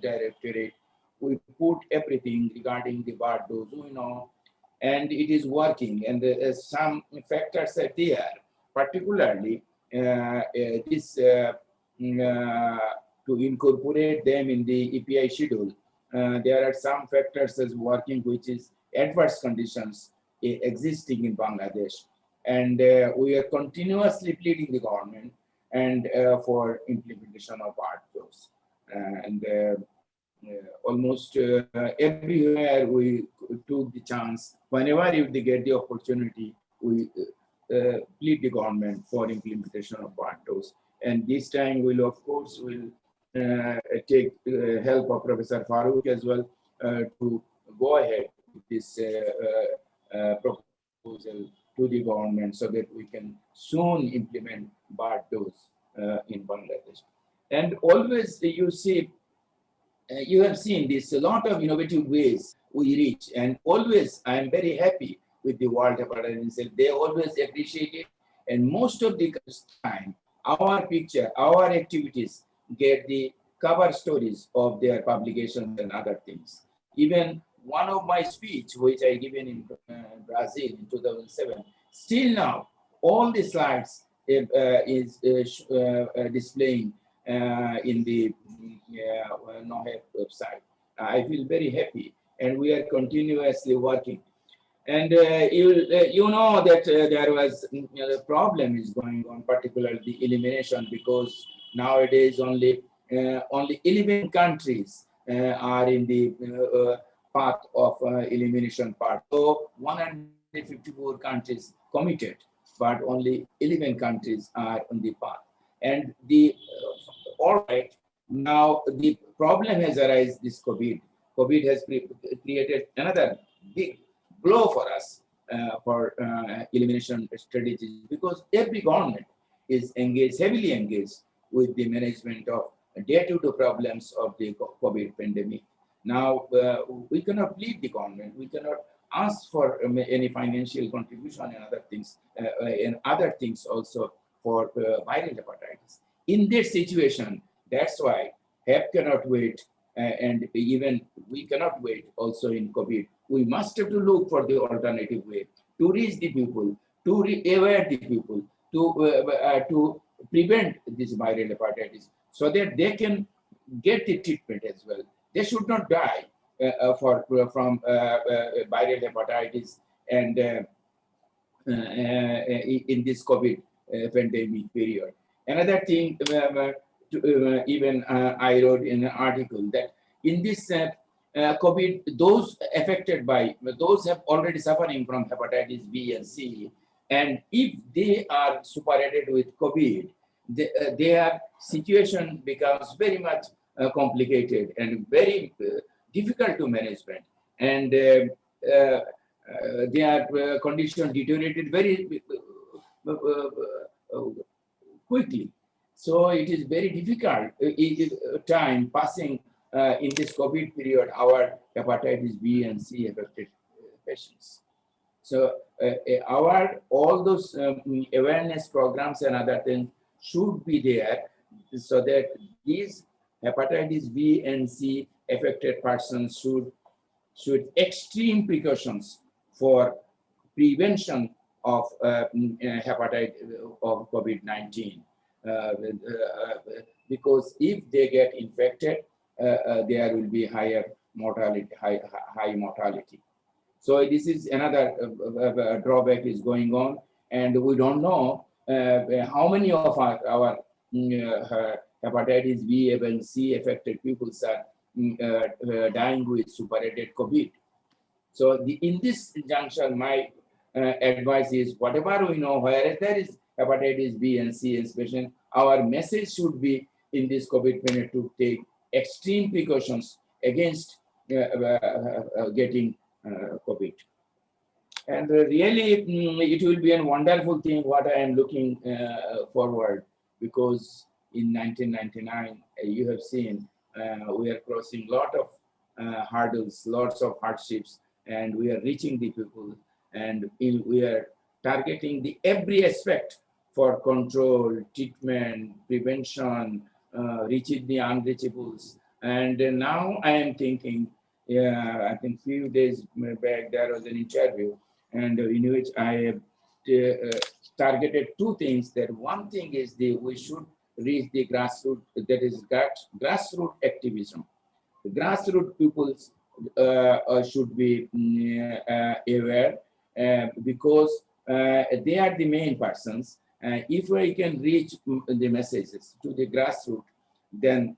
directorate. We put everything regarding the BART dose, we know, and it is working. And some factors are there, particularly to incorporate them in the EPI schedule. There are some factors as working, which is adverse conditions existing in Bangladesh. And we are continuously pleading the government and for implementation of BART dose. And almost everywhere we took the chance, whenever they get the opportunity, we plead the government for implementation of BART dose. And this time we'll, of course, take help of Professor Farooq as well to go ahead with this proposal to the government, so that we can soon implement BART dose in Bangladesh. And always you have seen this, a lot of innovative ways we reach, and always I am very happy with the World Hepatitis. They always appreciate it, and most of the time our picture, our activities get the cover stories of their publications and other things. Even one of my speech, which I given in Brazil in 2007, still now all the slides is displaying in the NOHEP website. I feel very happy, and we are continuously working. And you know that there was a problem is going on, particularly the elimination, because nowadays only 11 countries are in the path of elimination part. So 154 countries committed, but only 11 countries are on the path. And the all right, now the problem has arisen. This COVID has created another big blow for us for elimination strategies, because every government is engaged, heavily engaged with the management of day-to-day problems of the COVID pandemic. Now, we cannot leave the government. We cannot ask for any financial contribution and other things also for viral hepatitis. In this situation, that's why HEP cannot wait, and even we cannot wait also in COVID. We must have to look for the alternative way to reach the people, to aware the people, to prevent this viral hepatitis, so that they can get the treatment as well. They should not die from viral hepatitis and in this COVID pandemic period. Another thing, even I wrote in an article that in this COVID, those affected by, those have already suffering from hepatitis B and C, and if they are separated with COVID, their situation becomes very much complicated and very difficult to management, and their condition deteriorated very quickly. So it is very difficult time passing in this COVID period our hepatitis B and C affected patients. So all those awareness programs and other things should be there, so that these hepatitis B and C affected persons should extreme precautions for prevention of hepatitis of COVID-19. Because if they get infected, there will be higher mortality, high mortality. So this is another drawback is going on, and we don't know how many of our hepatitis B and C affected people are dying with superated COVID. So in this junction, my advice is, whatever we know, whereas there is hepatitis B and C especially, our message should be in this COVID period to take extreme precautions against getting COVID. And really, it will be a wonderful thing what I am looking forward, because in 1999, you have seen we are crossing a lot of hurdles, lots of hardships, and we are reaching the people, and we are targeting the every aspect for control, treatment, prevention, reaching the unreachables. And now I am thinking, I think few days back there was an interview, and in which I have targeted two things. That one thing is we should reach the grassroots, that is grassroots activism. The grassroots peoples should be aware, because they are the main persons. If we can reach the messages to the grassroots, then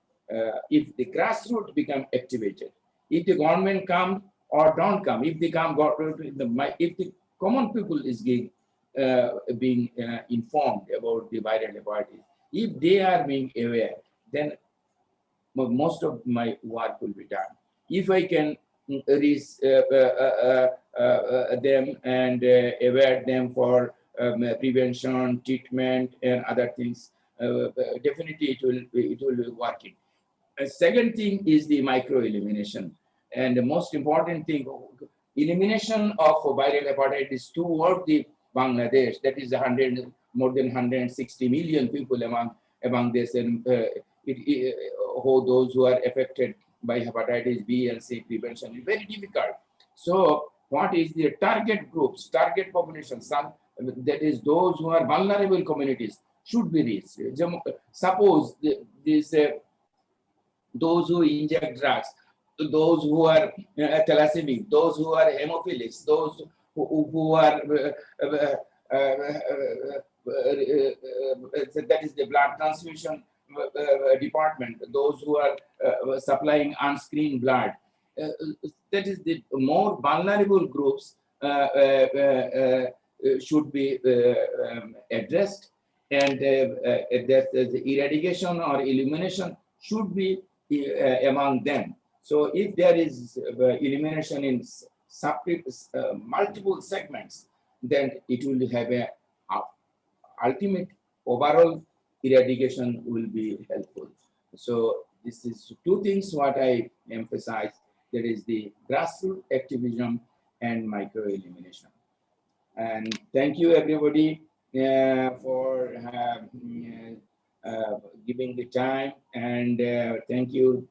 if the grassroots become activated, if the government come or don't come, if they come, if the common people is being informed about the viral hepatitis, if they are being aware, then most of my work will be done. If I can reach them and aware them for prevention, treatment, and other things, definitely it will be working. A second thing is the micro elimination, and the most important thing, elimination of viral hepatitis toward the Bangladesh. That is more than 160 million people among this, and those who are affected by hepatitis B and C, prevention is very difficult. So what is the target groups, target population? That is those who are vulnerable communities should be reached. Suppose this those who inject drugs, those who are thalassemic, those who are hemophilics, those who are that is the blood transfusion department, those who are supplying unscreened blood. That is the more vulnerable groups should be addressed, and that the eradication or elimination should be among them. So if there is elimination in multiple segments, then it will have a ultimate overall eradication will be helpful. So this is two things what I emphasize. There is the grassroots activism and micro elimination. And thank you everybody for giving the time, and thank you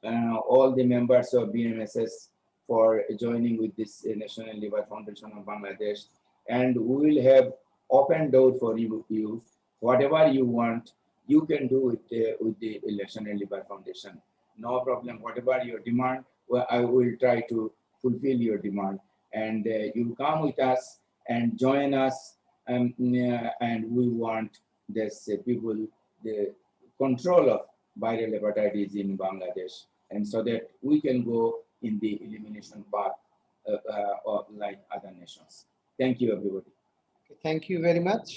all the members of BMSS for joining with this National Liver Foundation of Bangladesh. And we will have open door for you. Whatever you want, you can do it with the National Liver Foundation. No problem. Whatever your demand, well, I will try to fulfill your demand. And you come with us and join us, and we want this people the control of viral hepatitis in Bangladesh, and so that we can go in the elimination path like other nations. Thank you, everybody. Thank you very much.